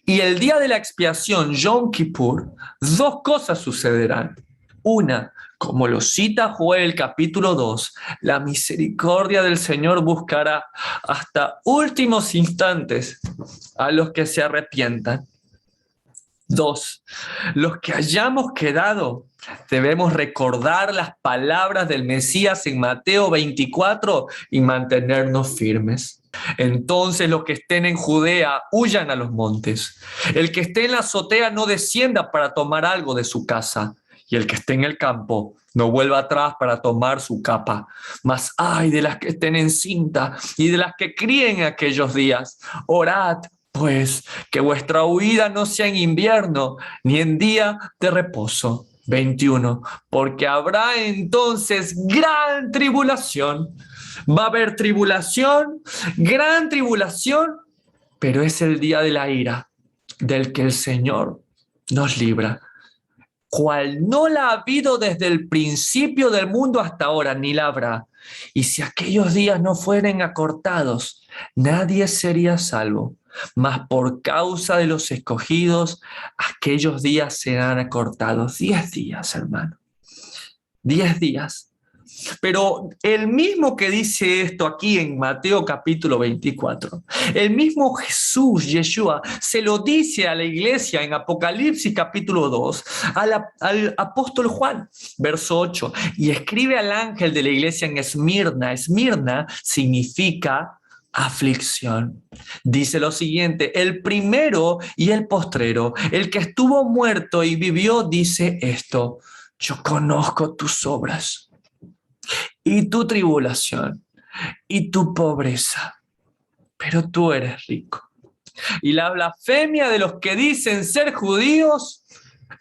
y el día de la expiación, Yom Kippur, dos cosas sucederán. Una, como lo cita Joel capítulo 2, la misericordia del Señor buscará hasta últimos instantes a los que se arrepientan. Dos, los que hayamos quedado debemos recordar las palabras del Mesías en Mateo 24 y mantenernos firmes. Entonces los que estén en Judea huyan a los montes. El que esté en la azotea no descienda para tomar algo de su casa. Y el que esté en el campo no vuelva atrás para tomar su capa. Mas ay de las que estén en cinta y de las que críen en aquellos días. Orad, pues, que vuestra huida no sea en invierno ni en día de reposo. 21. Porque habrá entonces gran tribulación. Va a haber tribulación, gran tribulación, pero es el día de la ira del que el Señor nos libra. cual no la ha habido desde el principio del mundo hasta ahora, ni la habrá. Y si aquellos días no fueren acortados, nadie sería salvo. Mas por causa de los escogidos, aquellos días serán acortados. 10 días, hermano. 10 días. Pero el mismo que dice esto aquí en Mateo capítulo 24, el mismo Jesús, Yeshua, se lo dice a la iglesia en Apocalipsis capítulo 2, al apóstol Juan, verso 8, y escribe al ángel de la iglesia en Esmirna. Esmirna significa aflicción. Dice lo siguiente: el primero y el postrero, el que estuvo muerto y vivió, dice esto: yo conozco tus obras y tu tribulación y tu pobreza, pero tú eres rico. Y la blasfemia de los que dicen ser judíos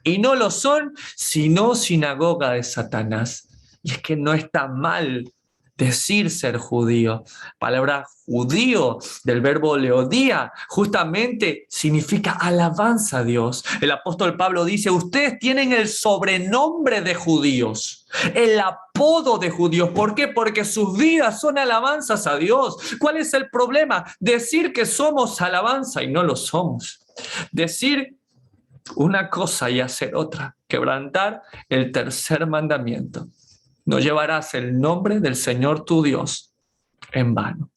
y no lo son, sino sinagoga de Satanás. Y es que no está mal decir ser judío. Palabra judío del verbo leodía justamente significa alabanza a Dios. El apóstol Pablo dice: ustedes tienen el sobrenombre de judíos, el apodo de judíos. ¿Por qué? Porque sus vidas son alabanzas a Dios. ¿Cuál es el problema? Decir que somos alabanza y no lo somos. Decir una cosa y hacer otra. Quebrantar el tercer mandamiento: no llevarás el nombre del Señor tu Dios en vano.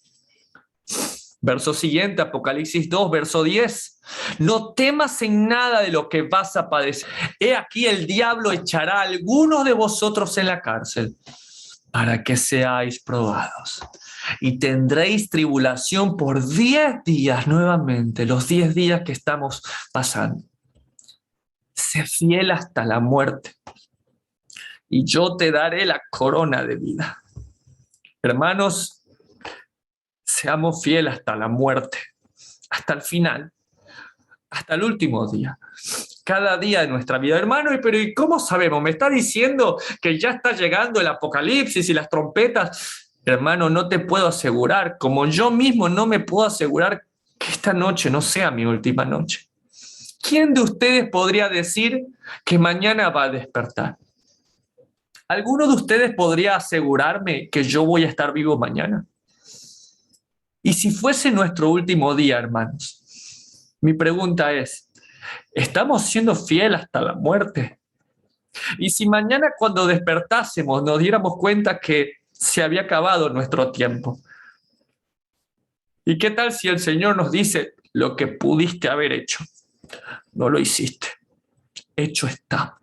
Verso siguiente, Apocalipsis 2, verso 10. No temas en nada de lo que vas a padecer. He aquí, el diablo echará a algunos de vosotros en la cárcel para que seáis probados. Y tendréis tribulación por 10 días nuevamente, los 10 días que estamos pasando. Sé fiel hasta la muerte, y yo te daré la corona de vida. Hermanos, seamos fieles hasta la muerte, hasta el final, hasta el último día, cada día de nuestra vida. Hermano, pero ¿y cómo sabemos? ¿Me está diciendo que ya está llegando el apocalipsis y las trompetas? Hermano, no te puedo asegurar, como yo mismo no me puedo asegurar que esta noche no sea mi última noche. ¿Quién de ustedes podría decir que mañana va a despertar? ¿Alguno de ustedes podría asegurarme que yo voy a estar vivo mañana? Y si fuese nuestro último día, hermanos, mi pregunta es: ¿estamos siendo fieles hasta la muerte? Y si mañana, cuando despertásemos, nos diéramos cuenta que se había acabado nuestro tiempo, ¿y qué tal si el Señor nos dice: lo que pudiste haber hecho, no lo hiciste? Hecho está.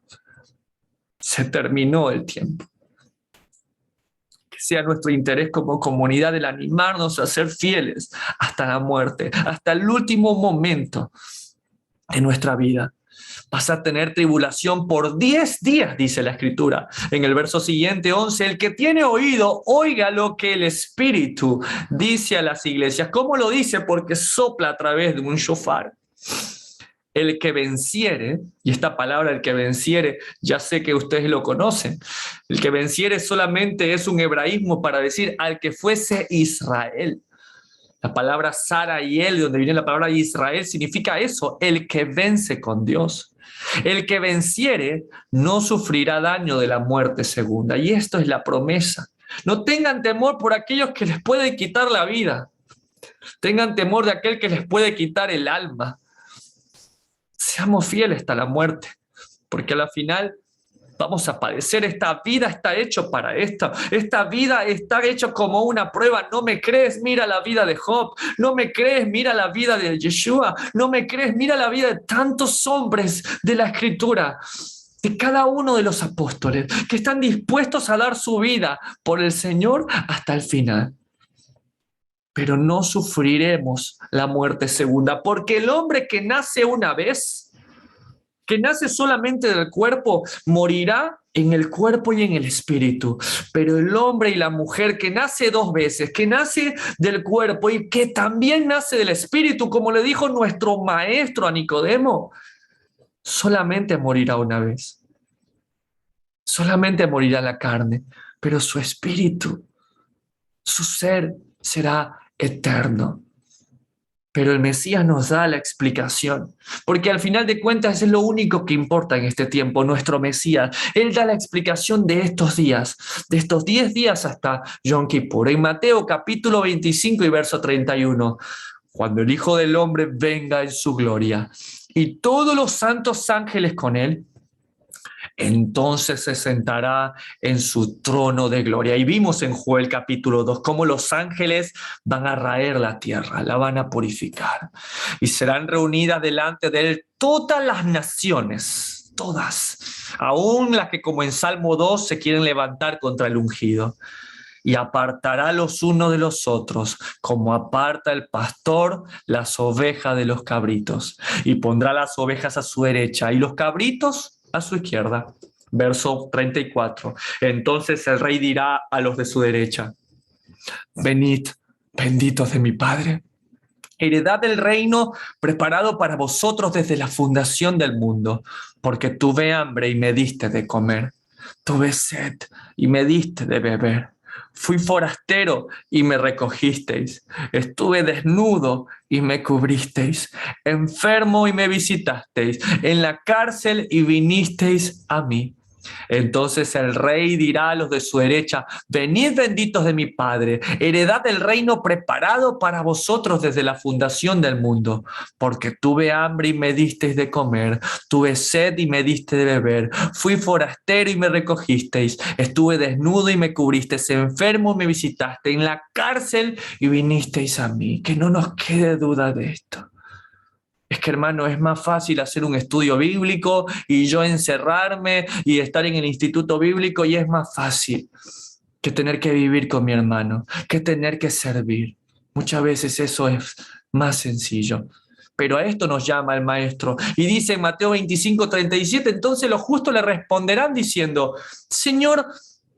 Se terminó el tiempo. Que sea nuestro interés como comunidad el animarnos a ser fieles hasta la muerte, hasta el último momento de nuestra vida. Vas a tener tribulación por 10 días, dice la Escritura. En el verso siguiente, 11, el que tiene oído, oiga lo que el Espíritu dice a las iglesias. ¿Cómo lo dice? Porque sopla a través de un shofar. El que venciere, y esta palabra, el que venciere, ya sé que ustedes lo conocen. El que venciere solamente es un hebraísmo para decir al que fuese Israel. La palabra Sarael, de donde viene la palabra Israel, significa eso: el que vence con Dios. El que venciere no sufrirá daño de la muerte segunda. Y esto es la promesa. No tengan temor por aquellos que les pueden quitar la vida. Tengan temor de aquel que les puede quitar el alma. Seamos fieles hasta la muerte, porque a la final vamos a padecer. Esta vida está hecha para esto. Esta vida está hecha como una prueba. ¿No me crees? Mira la vida de Job. ¿No me crees? Mira la vida de Yeshua. ¿No me crees? Mira la vida de tantos hombres de la Escritura, de cada uno de los apóstoles, que están dispuestos a dar su vida por el Señor hasta el final. Pero no sufriremos la muerte segunda, porque el hombre que nace una vez, que nace solamente del cuerpo, morirá en el cuerpo y en el espíritu. Pero el hombre y la mujer que nace 2 veces, que nace del cuerpo y que también nace del espíritu, como le dijo nuestro maestro a Nicodemo, solamente morirá una vez. Solamente morirá la carne, pero su espíritu, su ser será eterno. Pero el Mesías nos da la explicación, porque al final de cuentas es lo único que importa en este tiempo, nuestro Mesías. Él da la explicación de estos días, de estos 10 días hasta Yom Kippur. En Mateo capítulo 25 y verso 31, cuando el Hijo del Hombre venga en su gloria y todos los santos ángeles con él, entonces se sentará en su trono de gloria. Y vimos en Joel capítulo 2 cómo los ángeles van a raer la tierra, la van a purificar. Y serán reunidas delante de él todas las naciones, todas, aún las que como en Salmo 2 se quieren levantar contra el ungido. Y apartará los unos de los otros, como aparta el pastor las ovejas de los cabritos. Y pondrá las ovejas a su derecha y los cabritos a su izquierda. Verso 34. Entonces el rey dirá a los de su derecha: venid, benditos de mi Padre, heredad del reino preparado para vosotros desde la fundación del mundo, porque tuve hambre y me diste de comer, tuve sed y me diste de beber. Fui forastero y me recogisteis. Estuve desnudo y me cubristeis. Enfermo y me visitasteis. En la cárcel y vinisteis a mí. Entonces el rey dirá a los de su derecha: venid benditos de mi Padre, heredad del reino preparado para vosotros desde la fundación del mundo, porque tuve hambre y me disteis de comer, tuve sed y me diste de beber, fui forastero y me recogisteis, estuve desnudo y me cubristeis, enfermo y me visitaste, en la cárcel y vinisteis a mí. Que no nos quede duda de esto. Es que, hermano, es más fácil hacer un estudio bíblico y yo encerrarme y estar en el instituto bíblico, y es más fácil que tener que vivir con mi hermano, que tener que servir. Muchas veces eso es más sencillo. Pero a esto nos llama el Maestro. Y dice en Mateo 25:37, entonces los justos le responderán diciendo: Señor,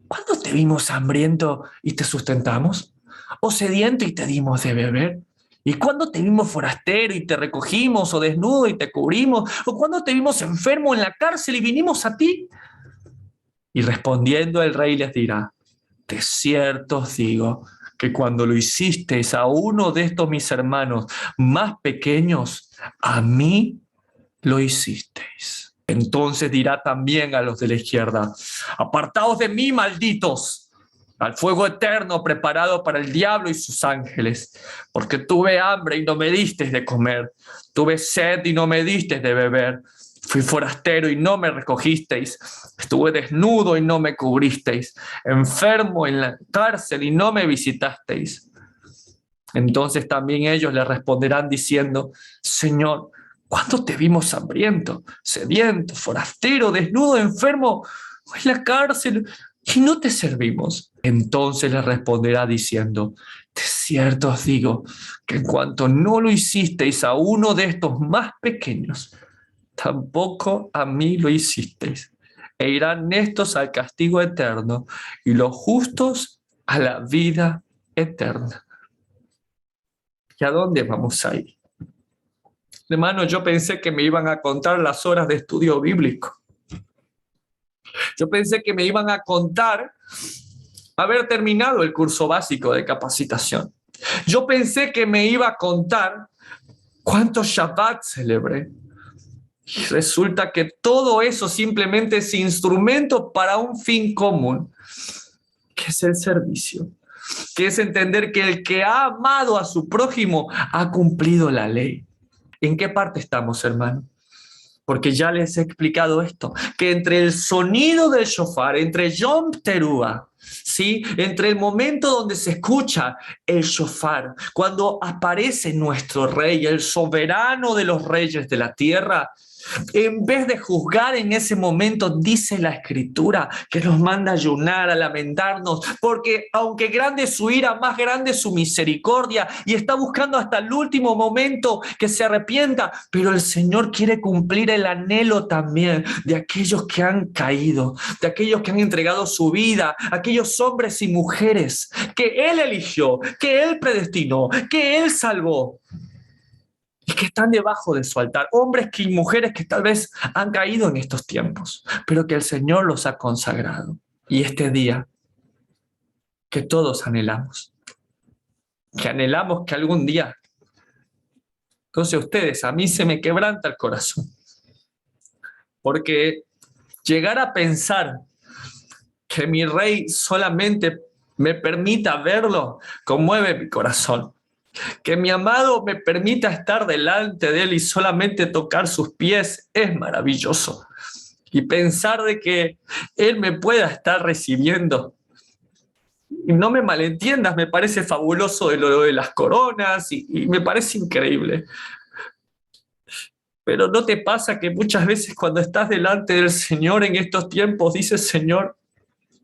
¿cuándo te vimos hambriento y te sustentamos? ¿O sediento y te dimos de beber? ¿Y cuándo te vimos forastero y te recogimos, o desnudo y te cubrimos? ¿O cuándo te vimos enfermo en la cárcel y vinimos a ti? Y respondiendo el rey les dirá: de cierto os digo que cuando lo hicisteis a uno de estos mis hermanos más pequeños, a mí lo hicisteis. Entonces dirá también a los de la izquierda: apartaos de mí, malditos, al fuego eterno preparado para el diablo y sus ángeles, porque tuve hambre y no me disteis de comer, tuve sed y no me disteis de beber, fui forastero y no me recogisteis, estuve desnudo y no me cubristeis, enfermo en la cárcel y no me visitasteis. Entonces también ellos le responderán diciendo: Señor, ¿cuándo te vimos hambriento, sediento, forastero, desnudo, enfermo o en la cárcel y no te servimos? Entonces le responderá diciendo: de cierto os digo que en cuanto no lo hicisteis a uno de estos más pequeños, tampoco a mí lo hicisteis. E irán estos al castigo eterno y los justos a la vida eterna. ¿Y a dónde vamos a ir? Hermano, yo pensé que me iban a contar las horas de estudio bíblico. Yo pensé que me iban a contar haber terminado el curso básico de capacitación. Yo pensé que me iba a contar cuántos Shabbat celebré. Y resulta que todo eso simplemente es instrumento para un fin común, que es el servicio, que es entender que el que ha amado a su prójimo ha cumplido la ley. ¿En qué parte estamos, hermano? Porque ya les he explicado esto, que entre el sonido del shofar, entre Yom Teruah, ¿sí? Entre el momento donde se escucha el shofar, cuando aparece nuestro rey, el soberano de los reyes de la tierra, en vez de juzgar en ese momento, dice la Escritura que nos manda a ayunar, a lamentarnos, porque aunque grande es su ira, más grande es su misericordia, y está buscando hasta el último momento que se arrepienta, pero el Señor quiere cumplir el anhelo también de aquellos que han caído, de aquellos que han entregado su vida, aquellos hombres y mujeres que Él eligió, que Él predestinó, que Él salvó, y que están debajo de su altar, hombres y mujeres que tal vez han caído en estos tiempos, pero que el Señor los ha consagrado. Y este día que todos anhelamos, que algún día Entonces ustedes, a mí se me quebranta el corazón, porque llegar a pensar que mi rey solamente me permita verlo, conmueve mi corazón. Que mi amado me permita estar delante de él y solamente tocar sus pies es maravilloso. Y pensar de que él me pueda estar recibiendo. Y no me malentiendas, me parece fabuloso lo de las coronas y me parece increíble. Pero ¿no te pasa que muchas veces cuando estás delante del Señor en estos tiempos dices, Señor,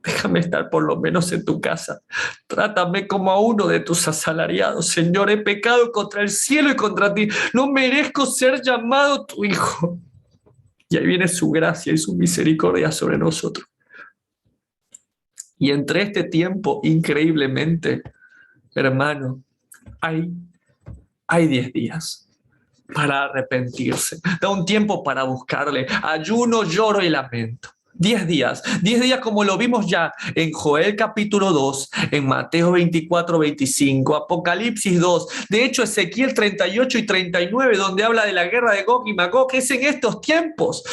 déjame estar por lo menos en tu casa. Trátame como a uno de tus asalariados. Señor, he pecado contra el cielo y contra ti. No merezco ser llamado tu hijo. Y ahí viene su gracia y su misericordia sobre nosotros. Y entre este tiempo, increíblemente, hermano, hay 10 días para arrepentirse. Da un tiempo para buscarle. Ayuno, lloro y lamento. 10 días. 10 días como lo vimos ya en Joel capítulo 2, en Mateo 24, 25, Apocalipsis 2. De hecho, Ezequiel 38 y 39, donde habla de la guerra de Gog y Magog, es en estos tiempos.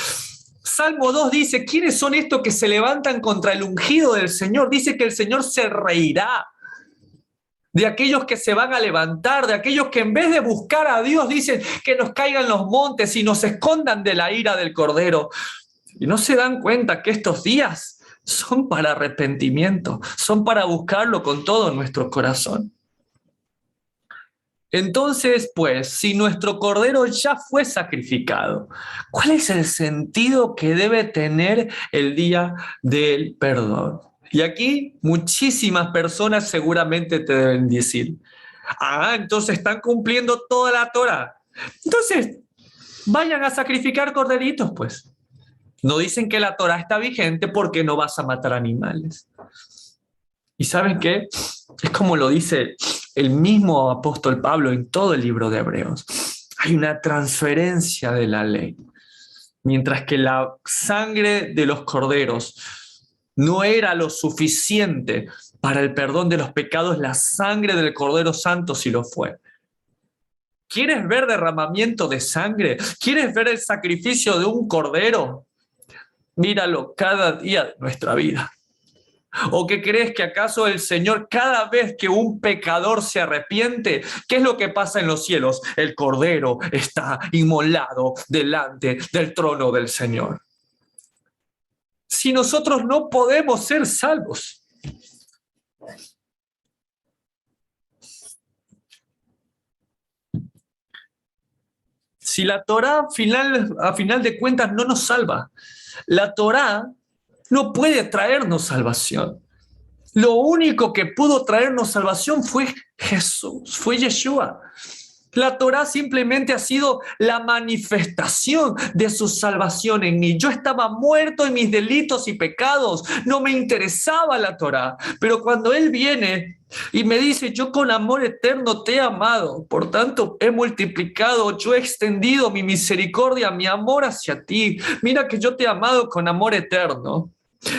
Salmo 2 dice, ¿quiénes son estos que se levantan contra el ungido del Señor? Dice que el Señor se reirá de aquellos que se van a levantar, de aquellos que en vez de buscar a Dios dicen que nos caigan los montes y nos escondan de la ira del Cordero. Y no se dan cuenta que estos días son para arrepentimiento, son para buscarlo con todo nuestro corazón. Entonces, pues, si nuestro Cordero ya fue sacrificado, ¿cuál es el sentido que debe tener el día del perdón? Y aquí muchísimas personas seguramente te deben decir, entonces están cumpliendo toda la Torá. Entonces, vayan a sacrificar corderitos, pues. No dicen que la Torá está vigente porque no vas a matar animales. ¿Y saben qué? Es como lo dice el mismo apóstol Pablo en todo el libro de Hebreos. Hay una transferencia de la ley. Mientras que la sangre de los corderos no era lo suficiente para el perdón de los pecados, la sangre del Cordero Santo sí lo fue. ¿Quieres ver derramamiento de sangre? ¿Quieres ver el sacrificio de un cordero? Míralo cada día de nuestra vida. ¿O qué crees que acaso el Señor, cada vez que un pecador se arrepiente, qué es lo que pasa en los cielos? El Cordero está inmolado delante del trono del Señor. Si nosotros no podemos ser salvos, si la Torá a final de cuentas no nos salva, la Torá no puede traernos salvación. Lo único que pudo traernos salvación fue Jesús, fue Yeshua. La Torá simplemente ha sido la manifestación de su salvación en mí. Yo estaba muerto en mis delitos y pecados. No me interesaba la Torá. Pero cuando Él viene y me dice, yo con amor eterno te he amado, por tanto he multiplicado, yo he extendido mi misericordia, mi amor hacia ti. Mira que yo te he amado con amor eterno.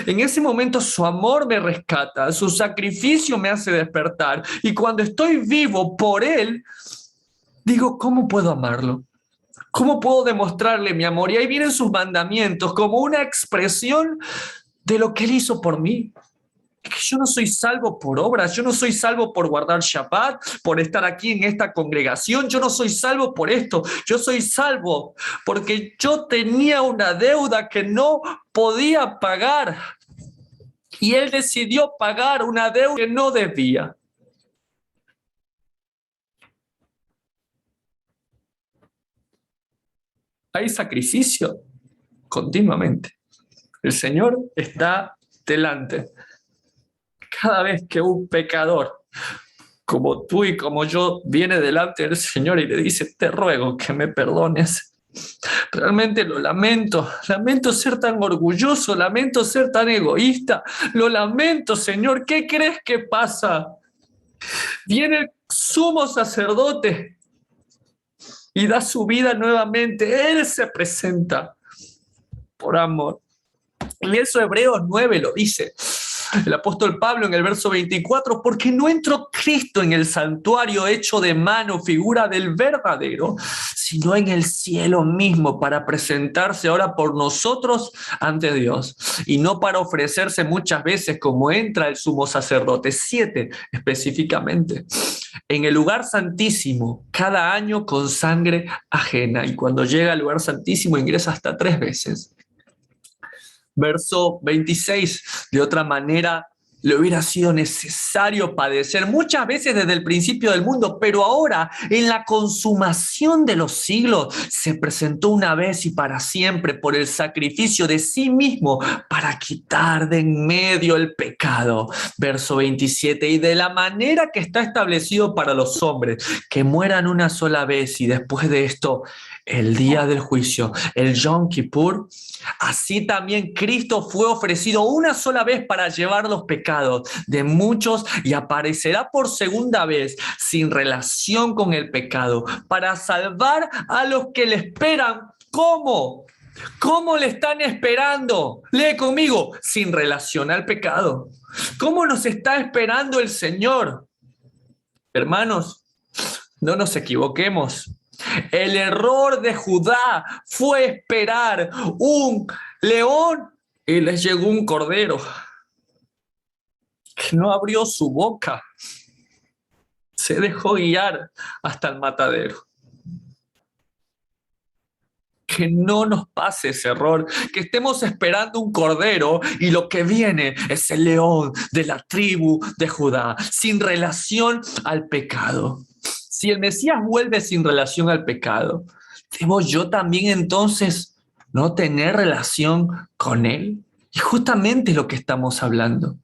En ese momento su amor me rescata, su sacrificio me hace despertar. Y cuando estoy vivo por Él, digo, ¿cómo puedo amarlo? ¿Cómo puedo demostrarle mi amor? Y ahí vienen sus mandamientos como una expresión de lo que Él hizo por mí. Es que yo no soy salvo por obras, yo no soy salvo por guardar Shabbat, por estar aquí en esta congregación, yo no soy salvo por esto, yo soy salvo porque yo tenía una deuda que no podía pagar y Él decidió pagar una deuda que no debía. Hay sacrificio continuamente. El Señor está delante. Cada vez que un pecador como tú y como yo viene delante del Señor y le dice, te ruego que me perdones, realmente lo lamento ser tan orgulloso, lamento ser tan egoísta, lo lamento, Señor. ¿Qué crees que pasa? Viene el sumo sacerdote y da su vida nuevamente. Él se presenta por amor. Y eso Hebreos 9 lo dice. El apóstol Pablo en el verso 24, porque no entró Cristo en el santuario hecho de mano, figura del verdadero, sino en el cielo mismo para presentarse ahora por nosotros ante Dios y no para ofrecerse muchas veces como entra el sumo sacerdote, 7 específicamente, en el lugar santísimo cada año con sangre ajena, y cuando llega al lugar santísimo ingresa hasta 3 veces. Verso 26, de otra manera le hubiera sido necesario padecer muchas veces desde el principio del mundo, pero ahora en la consumación de los siglos se presentó una vez y para siempre por el sacrificio de sí mismo para quitar de en medio el pecado. Verso 27, y de la manera que está establecido para los hombres, que mueran una sola vez y después de esto el día del juicio, el Yom Kippur, así también Cristo fue ofrecido una sola vez para llevar los pecados de muchos y aparecerá por segunda vez sin relación con el pecado para salvar a los que le esperan. ¿Cómo? ¿Cómo le están esperando? Lee conmigo, sin relación al pecado. ¿Cómo nos está esperando el Señor? Hermanos, no nos equivoquemos. El error de Judá fue esperar un león y les llegó un cordero que no abrió su boca. Se dejó guiar hasta el matadero. Que no nos pase ese error, que estemos esperando un cordero y lo que viene es el león de la tribu de Judá, sin relación al pecado. Si el Mesías vuelve sin relación al pecado, ¿debo yo también entonces no tener relación con él? Y justamente lo que estamos hablando.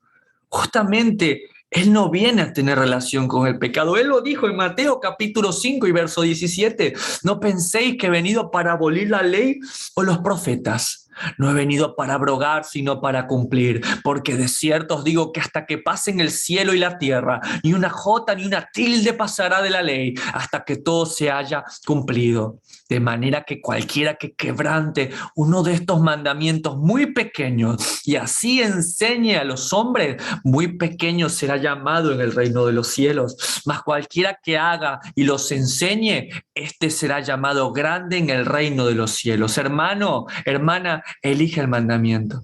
Justamente él no viene a tener relación con el pecado. Él lo dijo en Mateo capítulo 5 y verso 17. No penséis que he venido para abolir la ley o los profetas. No he venido para abrogar, sino para cumplir. Porque de cierto os digo que hasta que pasen el cielo y la tierra, ni una jota ni una tilde pasará de la ley, hasta que todo se haya cumplido. De manera que cualquiera que quebrante uno de estos mandamientos muy pequeños y así enseñe a los hombres, muy pequeño será llamado en el reino de los cielos. Mas cualquiera que haga y los enseñe, este será llamado grande en el reino de los cielos. Hermano, hermana, elige el mandamiento.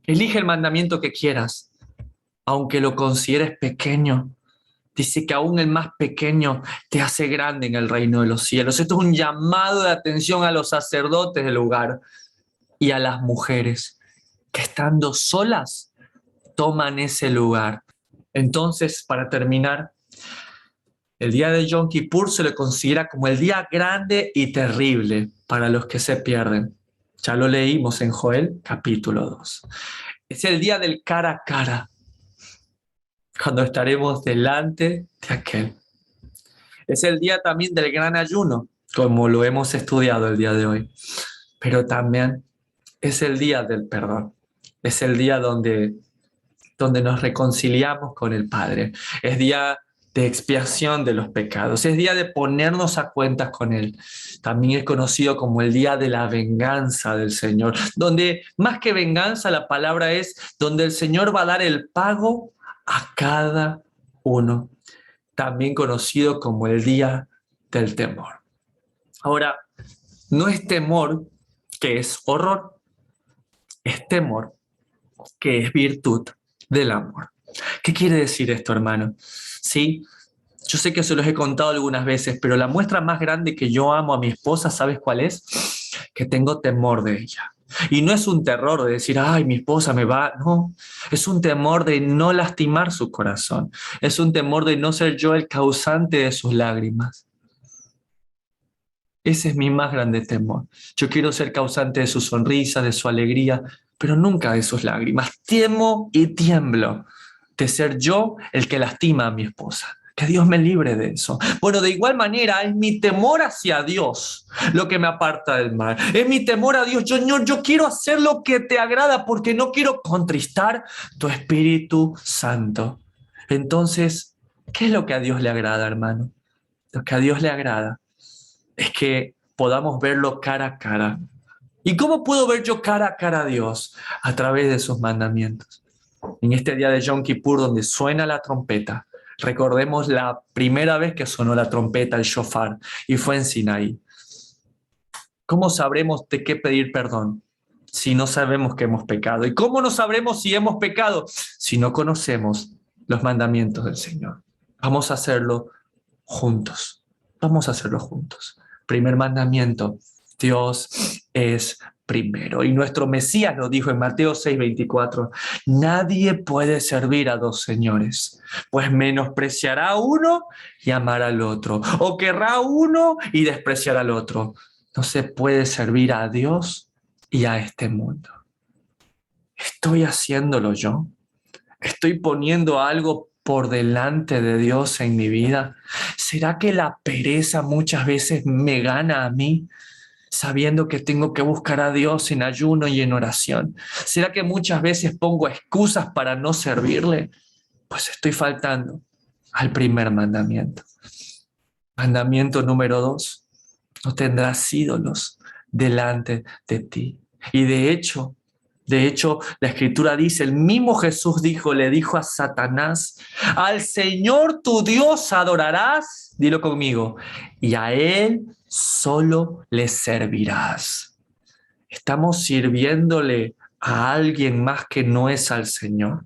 Elige el mandamiento que quieras, aunque lo consideres pequeño. Dice que aún el más pequeño te hace grande en el reino de los cielos. Esto es un llamado de atención a los sacerdotes del lugar y a las mujeres que estando solas toman ese lugar. Entonces, para terminar, el día de Yom Kippur se le considera como el día grande y terrible para los que se pierden. Ya lo leímos en Joel capítulo 2. Es el día del cara a cara, cuando estaremos delante de aquel. Es el día también del gran ayuno, como lo hemos estudiado el día de hoy. Pero también es el día del perdón. Es el día donde nos reconciliamos con el Padre. Es día de expiación de los pecados. Es día de ponernos a cuentas con Él. También es conocido como el día de la venganza del Señor, donde más que venganza la palabra es donde el Señor va a dar el pago a cada uno. También conocido como el día del temor. Ahora, no es temor que es horror, es temor que es virtud del amor. ¿Qué quiere decir esto, hermano? Sí, yo sé que se los he contado algunas veces, pero la muestra más grande que yo amo a mi esposa, ¿sabes cuál es? Que tengo temor de ella. Y no es un terror de decir, ay, mi esposa me va. No, es un temor de no lastimar su corazón. Es un temor de no ser yo el causante de sus lágrimas. Ese es mi más grande temor. Yo quiero ser causante de su sonrisa, de su alegría, pero nunca de sus lágrimas. Temo y tiemblo de ser yo el que lastima a mi esposa. Que Dios me libre de eso. Bueno, de igual manera es mi temor hacia Dios lo que me aparta del mal. Es mi temor a Dios. Yo quiero hacer lo que te agrada porque no quiero contristar tu Espíritu Santo. Entonces, ¿qué es lo que a Dios le agrada, hermano? Lo que a Dios le agrada es que podamos verlo cara a cara. ¿Y cómo puedo ver yo cara a cara a Dios? A través de sus mandamientos. En este día de Yom Kippur, donde suena la trompeta, recordemos la primera vez que sonó la trompeta, el shofar, y fue en Sinaí. ¿Cómo sabremos de qué pedir perdón si no sabemos que hemos pecado? ¿Y cómo no sabremos si hemos pecado si no conocemos los mandamientos del Señor? Vamos a hacerlo juntos. Vamos a hacerlo juntos. Primer mandamiento: Dios es primero. Y nuestro Mesías lo dijo en Mateo 6:24: nadie puede servir a dos señores, pues menospreciará a uno y amará al otro, o querrá a uno y despreciará al otro. No se puede servir a Dios y a este mundo. ¿Estoy haciéndolo yo? ¿Estoy poniendo algo por delante de Dios en mi vida? ¿Será que la pereza muchas veces me gana a mí, sabiendo que tengo que buscar a Dios en ayuno y en oración? ¿Será que muchas veces pongo excusas para no servirle? Pues estoy faltando al primer mandamiento. Mandamiento número 2: no tendrás ídolos delante de ti. Y de hecho, la Escritura dice, el mismo Jesús le dijo a Satanás: al Señor tu Dios adorarás, dilo conmigo, y a Él solo le servirás. ¿Estamos sirviéndole a alguien más que no es al Señor?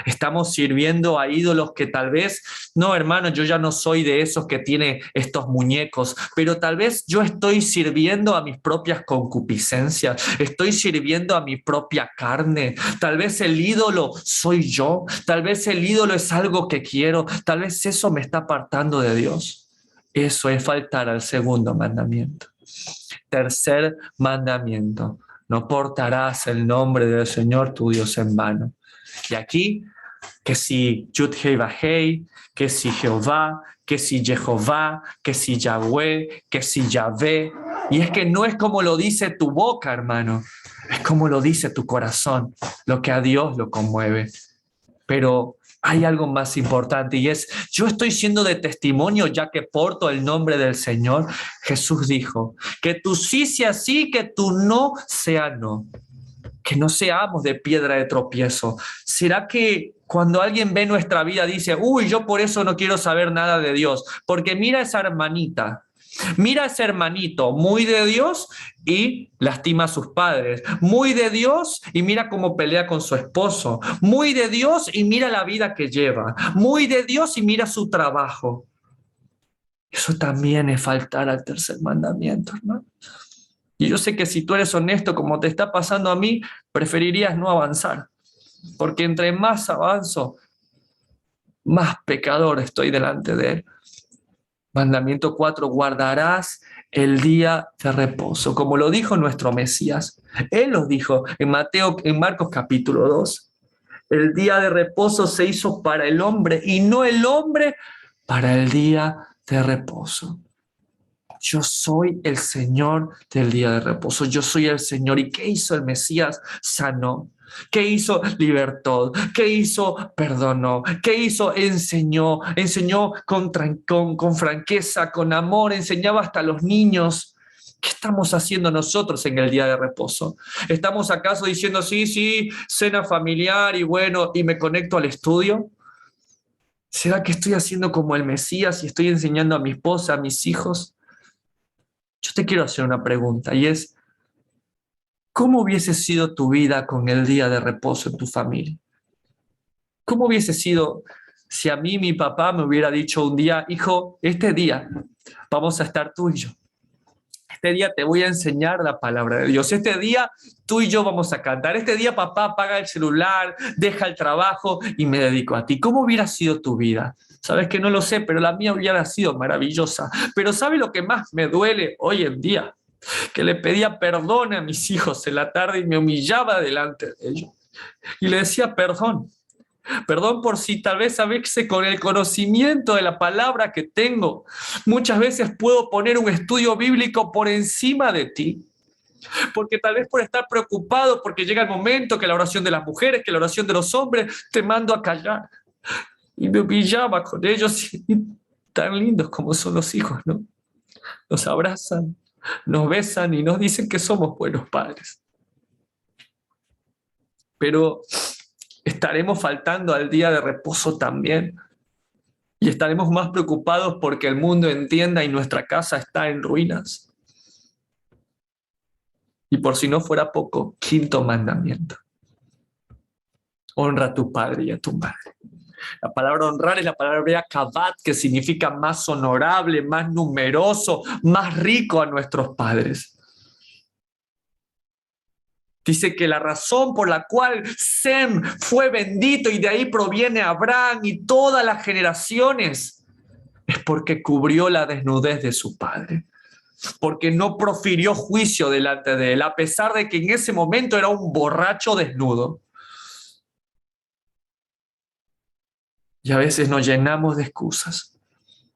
Estamos sirviendo a ídolos que tal vez, no, hermano, yo ya no soy de esos que tiene estos muñecos, pero tal vez yo estoy sirviendo a mis propias concupiscencias, estoy sirviendo a mi propia carne. Tal vez el ídolo soy yo, tal vez el ídolo es algo que quiero, tal vez eso me está apartando de Dios. Eso es faltar al segundo mandamiento. Tercer mandamiento: no portarás el nombre del Señor tu Dios en vano. Y aquí, que si Yud-Hei-Vah-Hei, que si Jehová, que si Jehová, que si Yahweh, que si Yahvé. Y es que no es como lo dice tu boca, hermano, es como lo dice tu corazón, lo que a Dios lo conmueve. Pero hay algo más importante, y es, yo estoy siendo de testimonio ya que porto el nombre del Señor. Jesús dijo, que tu sí sea sí, que tu no sea no. Que no seamos de piedra de tropiezo. ¿Será que cuando alguien ve nuestra vida dice, uy, yo por eso no quiero saber nada de Dios? Porque mira esa hermanita, mira ese hermanito, muy de Dios y lastima a sus padres, muy de Dios y mira cómo pelea con su esposo, muy de Dios y mira la vida que lleva, muy de Dios y mira su trabajo. Eso también es faltar al tercer mandamiento, ¿no? Y yo sé que si tú eres honesto, como te está pasando a mí, preferirías no avanzar. Porque entre más avanzo, más pecador estoy delante de Él. Mandamiento 4: guardarás el día de reposo. Como lo dijo nuestro Mesías. Él lo dijo en Marcos capítulo 2. El día de reposo se hizo para el hombre y no el hombre para el día de reposo. Yo soy el Señor del día de reposo. Yo soy el Señor. ¿Y qué hizo el Mesías? Sanó. ¿Qué hizo? Libertó. ¿Qué hizo? Perdonó. ¿Qué hizo? Enseñó. Enseñó con franqueza, con amor. Enseñaba hasta a los niños. ¿Qué estamos haciendo nosotros en el día de reposo? ¿Estamos acaso diciendo sí, cena familiar y bueno, y me conecto al estudio? ¿Será que estoy haciendo como el Mesías y estoy enseñando a mi esposa, a mis hijos? Yo te quiero hacer una pregunta, y es, ¿cómo hubiese sido tu vida con el día de reposo en tu familia? ¿Cómo hubiese sido si a mí mi papá me hubiera dicho un día, hijo, este día vamos a estar tú y yo? Este día te voy a enseñar la palabra de Dios. Este día tú y yo vamos a cantar. Este día papá apaga el celular, deja el trabajo y me dedico a ti. ¿Cómo hubiera sido tu vida? Sabes que no lo sé, pero la mía hubiera sido maravillosa. Pero ¿sabe lo que más me duele hoy en día? Que le pedía perdón a mis hijos en la tarde y me humillaba delante de ellos. Y le decía perdón. Perdón por si tal vez a veces con el conocimiento de la palabra que tengo, muchas veces puedo poner un estudio bíblico por encima de ti. Porque tal vez por estar preocupado, porque llega el momento que la oración de las mujeres, que la oración de los hombres, te mando a callar. Y me humillaba con ellos, y tan lindos como son los hijos, ¿no? Nos abrazan, nos besan y nos dicen que somos buenos padres. Pero Estaremos faltando al día de reposo también. Y estaremos más preocupados porque el mundo entienda y nuestra casa está en ruinas. Y por si no fuera poco, quinto mandamiento: honra a tu padre y a tu madre. La palabra honrar es la palabra hebrea kabat, que significa más honorable, más numeroso, más rico a nuestros padres. Dice que la razón por la cual Sem fue bendito y de ahí proviene Abraham y todas las generaciones es porque cubrió la desnudez de su padre, porque no profirió juicio delante de él, a pesar de que en ese momento era un borracho desnudo. Y a veces nos llenamos de excusas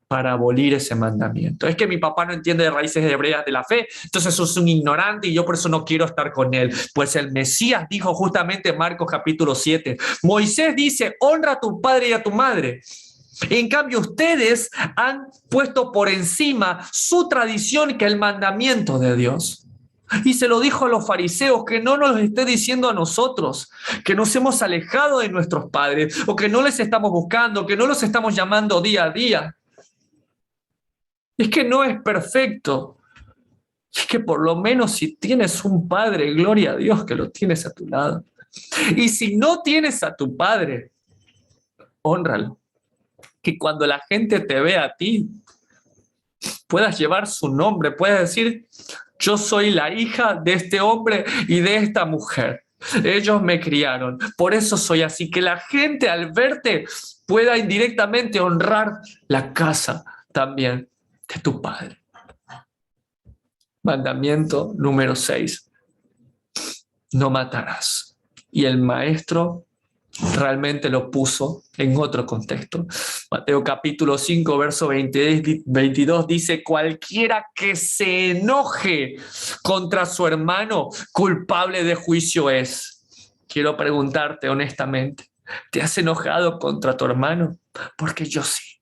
para abolir ese mandamiento. Es que mi papá no entiende de raíces hebreas de la fe, entonces es un ignorante y yo por eso no quiero estar con él. Pues el Mesías dijo justamente en Marcos capítulo 7, Moisés dice, honra a tu padre y a tu madre. En cambio, ustedes han puesto por encima su tradición que el mandamiento de Dios. Y se lo dijo a los fariseos, que no nos esté diciendo a nosotros, que nos hemos alejado de nuestros padres, o que no les estamos buscando, que no los estamos llamando día a día. Es que no es perfecto. Es que por lo menos si tienes un padre, gloria a Dios que lo tienes a tu lado. Y si no tienes a tu padre, hónralo. Que cuando la gente te vea a ti, puedas llevar su nombre, puedas decir, yo soy la hija de este hombre y de esta mujer. Ellos me criaron, por eso soy así. Que la gente al verte pueda indirectamente honrar la casa también de tu padre. Mandamiento número 6. No matarás. Y el maestro realmente lo puso en otro contexto. Mateo capítulo 5, verso 22 dice, cualquiera que se enoje contra su hermano, culpable de juicio es. Quiero preguntarte honestamente, ¿te has enojado contra tu hermano? Porque yo sí.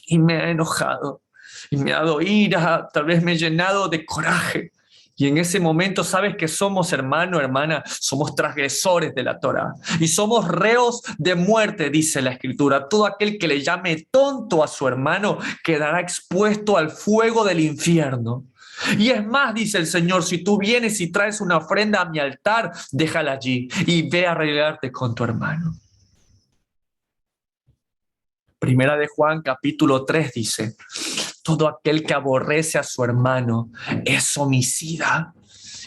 Y me he enojado. Y me ha dado ira, tal vez me he llenado de coraje. Y en ese momento sabes que somos hermano, hermana, somos transgresores de la Torá. Y somos reos de muerte, dice la Escritura. Todo aquel que le llame tonto a su hermano quedará expuesto al fuego del infierno. Y es más, dice el Señor, si tú vienes y traes una ofrenda a mi altar, déjala allí y ve a arreglarte con tu hermano. Primera de Juan, capítulo 3 dice, todo aquel que aborrece a su hermano es homicida.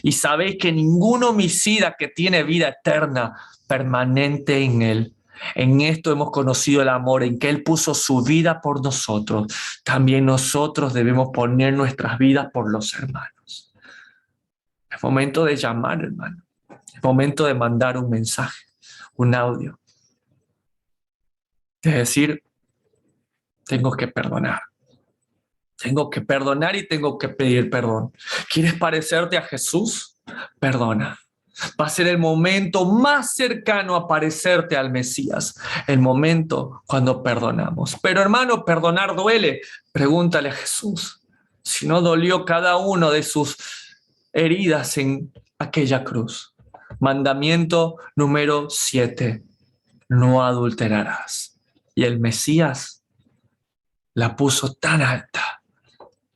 Y sabéis que ningún homicida que tiene vida eterna permanente en él. En esto hemos conocido el amor, en que Él puso su vida por nosotros. También nosotros debemos poner nuestras vidas por los hermanos. Es momento de llamar, hermano. Es momento de mandar un mensaje, un audio. Es decir, tengo que perdonar. Tengo que perdonar y tengo que pedir perdón. ¿Quieres parecerte a Jesús? Perdona. Va a ser el momento más cercano a parecerte al Mesías, el momento cuando perdonamos. Pero hermano, perdonar duele. Pregúntale a Jesús si no dolió cada uno de sus heridas en aquella cruz. Mandamiento número 7. No adulterarás. Y el Mesías la puso tan alta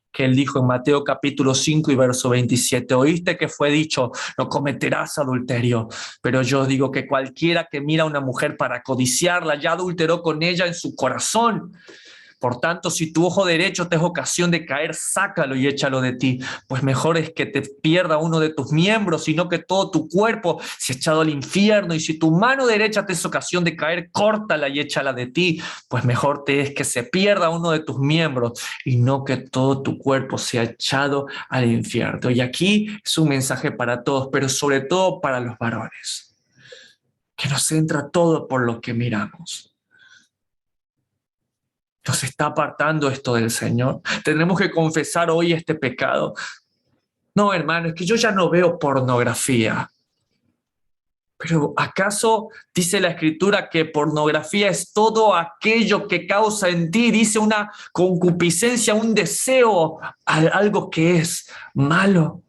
que él dijo en Mateo capítulo 5 y verso 27, oíste que fue dicho, no cometerás adulterio, pero yo digo que cualquiera que mira a una mujer para codiciarla, ya adulteró con ella en su corazón. Por tanto, si tu ojo derecho te es ocasión de caer, sácalo y échalo de ti, pues mejor es que te pierda uno de tus miembros, sino que todo tu cuerpo sea echado al infierno. Y si tu mano derecha te es ocasión de caer, córtala y échala de ti, pues mejor te es que se pierda uno de tus miembros y no que todo tu cuerpo sea echado al infierno. Y aquí es un mensaje para todos, pero sobre todo para los varones, que nos entra todo por lo que miramos. Nos está apartando esto del Señor. Tenemos que confesar hoy este pecado. No, hermano, es que yo ya no veo pornografía. Pero ¿acaso dice la Escritura que pornografía es todo aquello que causa en ti, dice una concupiscencia, un deseo, algo que es malo?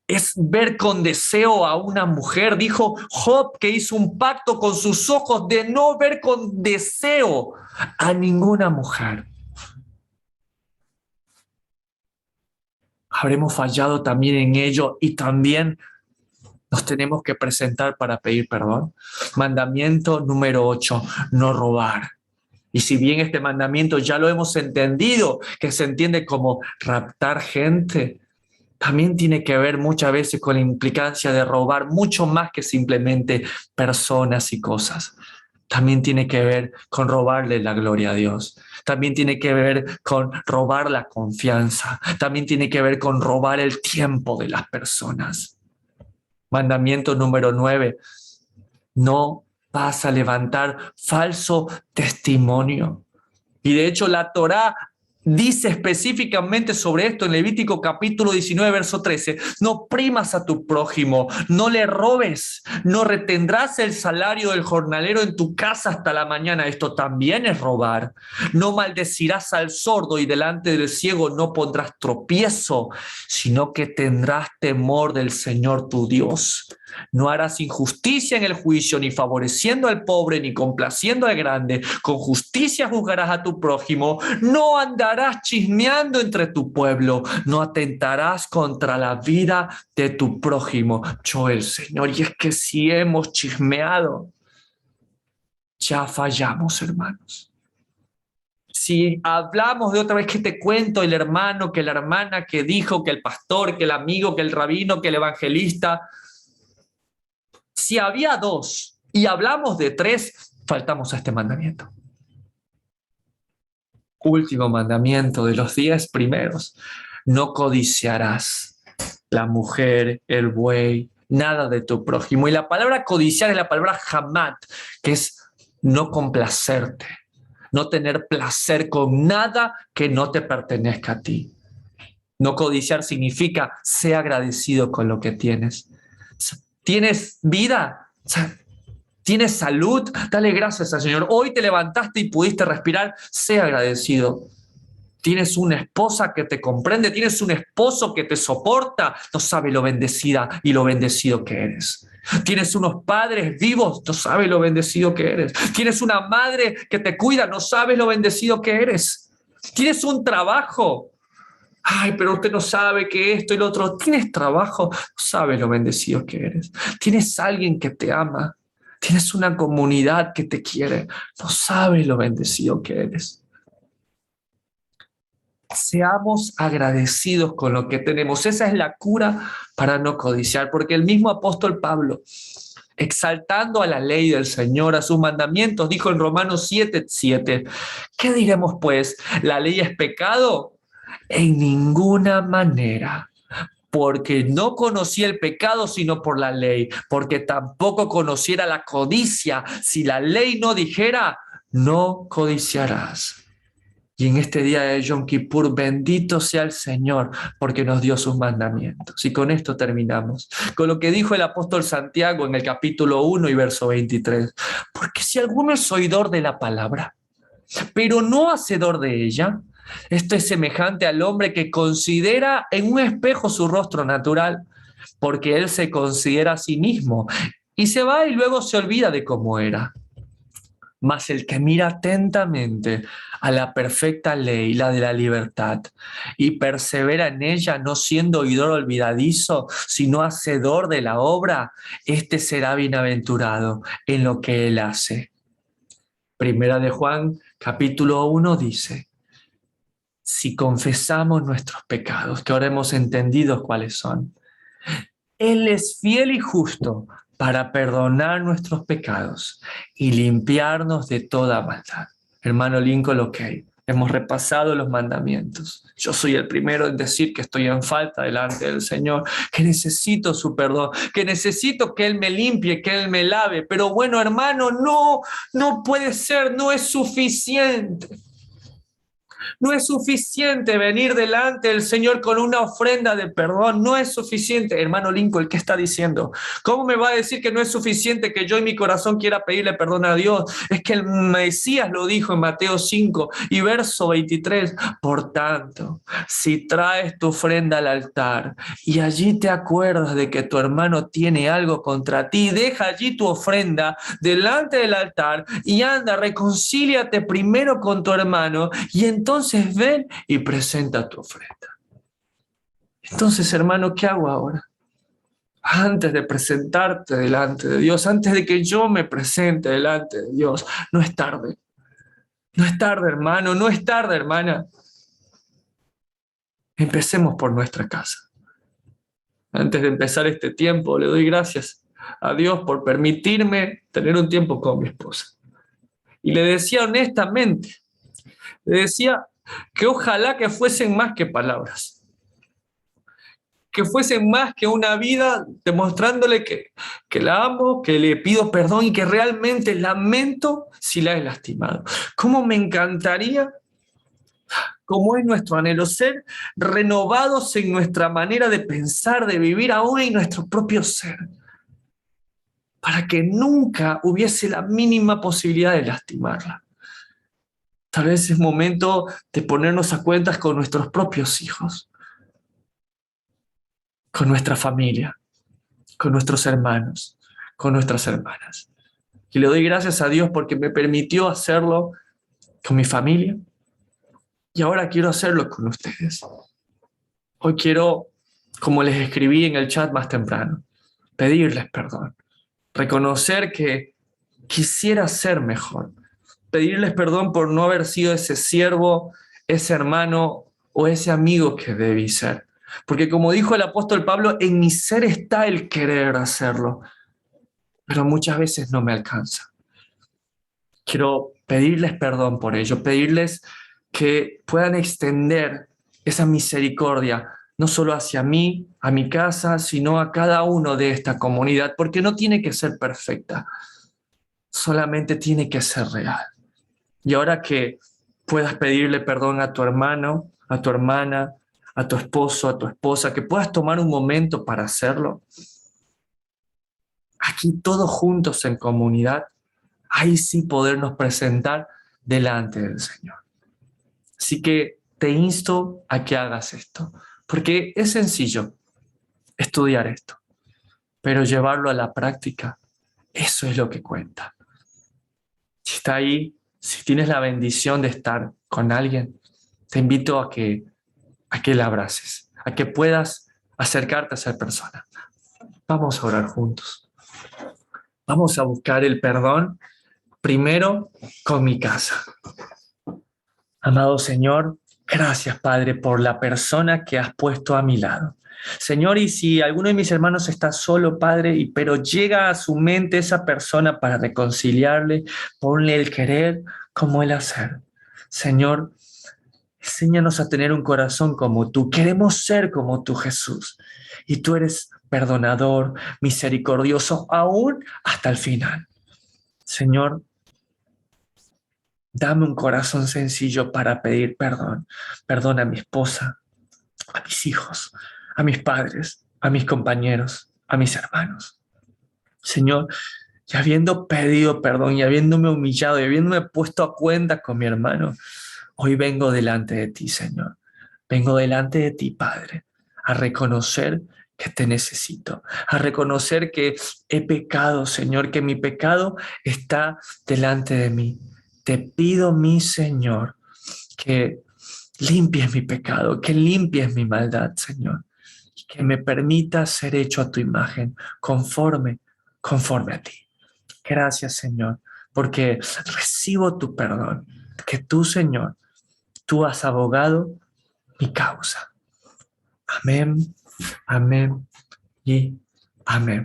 es ver con deseo a una mujer. Dijo Job que hizo un pacto con sus ojos de no ver con deseo a ninguna mujer. Habremos fallado también en ello y también nos tenemos que presentar para pedir perdón. Mandamiento número 8, no robar. Y si bien este mandamiento ya lo hemos entendido, que se entiende como raptar gente, también tiene que ver muchas veces con la implicancia de robar mucho más que simplemente personas y cosas. También tiene que ver con robarle la gloria a Dios. También tiene que ver con robar la confianza. También tiene que ver con robar el tiempo de las personas. Mandamiento número 9. No vas a levantar falso testimonio. Y de hecho la Torá dice específicamente sobre esto en Levítico capítulo 19, verso 13. No primas a tu prójimo, no le robes, no retendrás el salario del jornalero en tu casa hasta la mañana. Esto también es robar. No maldecirás al sordo y delante del ciego no pondrás tropiezo, sino que tendrás temor del Señor tu Dios. No harás injusticia en el juicio, ni favoreciendo al pobre, ni complaciendo al grande. Con justicia juzgarás a tu prójimo. No andarás chismeando entre tu pueblo. No atentarás contra la vida de tu prójimo. Yo el Señor. Y es que si hemos chismeado, ya fallamos, hermanos. Si hablamos de otra vez que te cuento el hermano, que la hermana, que dijo, que el pastor, que el amigo, que el rabino, que el evangelista, si había 2 y hablamos de 3, faltamos a este mandamiento. Último mandamiento de los 10 primeros. No codiciarás la mujer, el buey, nada de tu prójimo. Y la palabra codiciar es la palabra hamat, que es no complacerte, no tener placer con nada que no te pertenezca a ti. No codiciar significa ser agradecido con lo que tienes. ¿Tienes vida? ¿Tienes salud? Dale gracias al Señor. Hoy te levantaste y pudiste respirar. Sé agradecido. ¿Tienes una esposa que te comprende? ¿Tienes un esposo que te soporta? No sabe lo bendecida y lo bendecido que eres. ¿Tienes unos padres vivos? No sabes lo bendecido que eres. ¿Tienes una madre que te cuida? No sabes lo bendecido que eres. ¿Tienes un trabajo? Ay, pero usted no sabe que esto y lo otro. ¿Tienes trabajo? No sabes lo bendecido que eres. ¿Tienes alguien que te ama? ¿Tienes una comunidad que te quiere? No sabes lo bendecido que eres. Seamos agradecidos con lo que tenemos. Esa es la cura para no codiciar, porque el mismo apóstol Pablo, exaltando a la ley del Señor, a sus mandamientos, dijo en Romanos 7:7, ¿qué diremos pues? ¿La ley es pecado? En ninguna manera, porque no conocía el pecado sino por la ley, porque tampoco conociera la codicia si la ley no dijera, no codiciarás. Y en este día de Yom Kippur, bendito sea el Señor, porque nos dio sus mandamientos. Y con esto terminamos, con lo que dijo el apóstol Santiago en el capítulo 1 y verso 23. Porque si alguno es oidor de la palabra, pero no hacedor de ella, esto es semejante al hombre que considera en un espejo su rostro natural, porque él se considera a sí mismo y se va y luego se olvida de cómo era. Mas el que mira atentamente a la perfecta ley, la de la libertad, y persevera en ella, no siendo oidor olvidadizo, sino hacedor de la obra, este será bienaventurado en lo que él hace. Primera de Juan, capítulo 1 dice, si confesamos nuestros pecados, que ahora hemos entendido cuáles son, Él es fiel y justo para perdonar nuestros pecados y limpiarnos de toda maldad. Hermano Lincoln, ok, hemos repasado los mandamientos. Yo soy el primero en decir que estoy en falta delante del Señor, que necesito su perdón, que necesito que Él me limpie, que Él me lave. Pero bueno, hermano, no puede ser, no es suficiente. No es suficiente venir delante del Señor con una ofrenda de perdón. No es suficiente. Hermano Lincoln, ¿qué está diciendo? ¿Cómo me va a decir que no es suficiente que yo en mi corazón quiera pedirle perdón a Dios? Es que el Mesías lo dijo en Mateo 5 y verso 23. Por tanto, si traes tu ofrenda al altar y allí te acuerdas de que tu hermano tiene algo contra ti, deja allí tu ofrenda delante del altar y anda, reconcíliate primero con tu hermano y entonces ven y presenta tu ofrenda. Entonces, hermano, ¿qué hago ahora? Antes de presentarte delante de Dios, antes de que yo me presente delante de Dios, no es tarde. No es tarde, hermano, no es tarde, hermana. Empecemos por nuestra casa. Antes de empezar este tiempo, le doy gracias a Dios por permitirme tener un tiempo con mi esposa. Y le decía honestamente, le decía que ojalá que fuesen más que palabras, que fuesen más que una vida demostrándole que la amo, que le pido perdón y que realmente lamento si la he lastimado. ¿Cómo me encantaría, como es nuestro anhelo, ser renovados en nuestra manera de pensar, de vivir aún en nuestro propio ser, para que nunca hubiese la mínima posibilidad de lastimarla? Tal vez es momento de ponernos a cuentas con nuestros propios hijos, con nuestra familia, con nuestros hermanos, con nuestras hermanas. Y le doy gracias a Dios porque me permitió hacerlo con mi familia y ahora quiero hacerlo con ustedes. Hoy quiero, como les escribí en el chat más temprano, pedirles perdón, reconocer que quisiera ser mejor, pedirles perdón por no haber sido ese siervo, ese hermano o ese amigo que debí ser. Porque como dijo el apóstol Pablo, en mi ser está el querer hacerlo, pero muchas veces no me alcanza. Quiero pedirles perdón por ello, pedirles que puedan extender esa misericordia, no solo hacia mí, a mi casa, sino a cada uno de esta comunidad, porque no tiene que ser perfecta, solamente tiene que ser real. Y ahora que puedas pedirle perdón a tu hermano, a tu hermana, a tu esposo, a tu esposa, que puedas tomar un momento para hacerlo, aquí todos juntos en comunidad, ahí sí podernos presentar delante del Señor. Así que te insto a que hagas esto, porque es sencillo estudiar esto, pero llevarlo a la práctica, eso es lo que cuenta. Si está ahí, si tienes la bendición de estar con alguien, te invito a que la abraces, a que puedas acercarte a esa persona. Vamos a orar juntos. Vamos a buscar el perdón primero con mi casa. Amado Señor, gracias, Padre, por la persona que has puesto a mi lado. Señor, y si alguno de mis hermanos está solo, Padre, pero llega a su mente esa persona para reconciliarle, ponle el querer como el hacer. Señor, enséñanos a tener un corazón como tú. Queremos ser como tú, Jesús. Y tú eres perdonador, misericordioso, aún hasta el final. Señor, dame un corazón sencillo para pedir perdón. Perdona a mi esposa, a mis hijos, a mis padres, a mis compañeros, a mis hermanos. Señor, y habiendo pedido perdón y habiéndome humillado y habiéndome puesto a cuenta con mi hermano, hoy vengo delante de ti, Señor. Vengo delante de ti, Padre, a reconocer que te necesito, a reconocer que he pecado, Señor, que mi pecado está delante de mí. Te pido, mi Señor, que limpies mi pecado, que limpies mi maldad, Señor, y que me permitas ser hecho a tu imagen, conforme a ti. Gracias, Señor, porque recibo tu perdón, que tú, Señor, tú has abogado mi causa. Amén, amén y amén.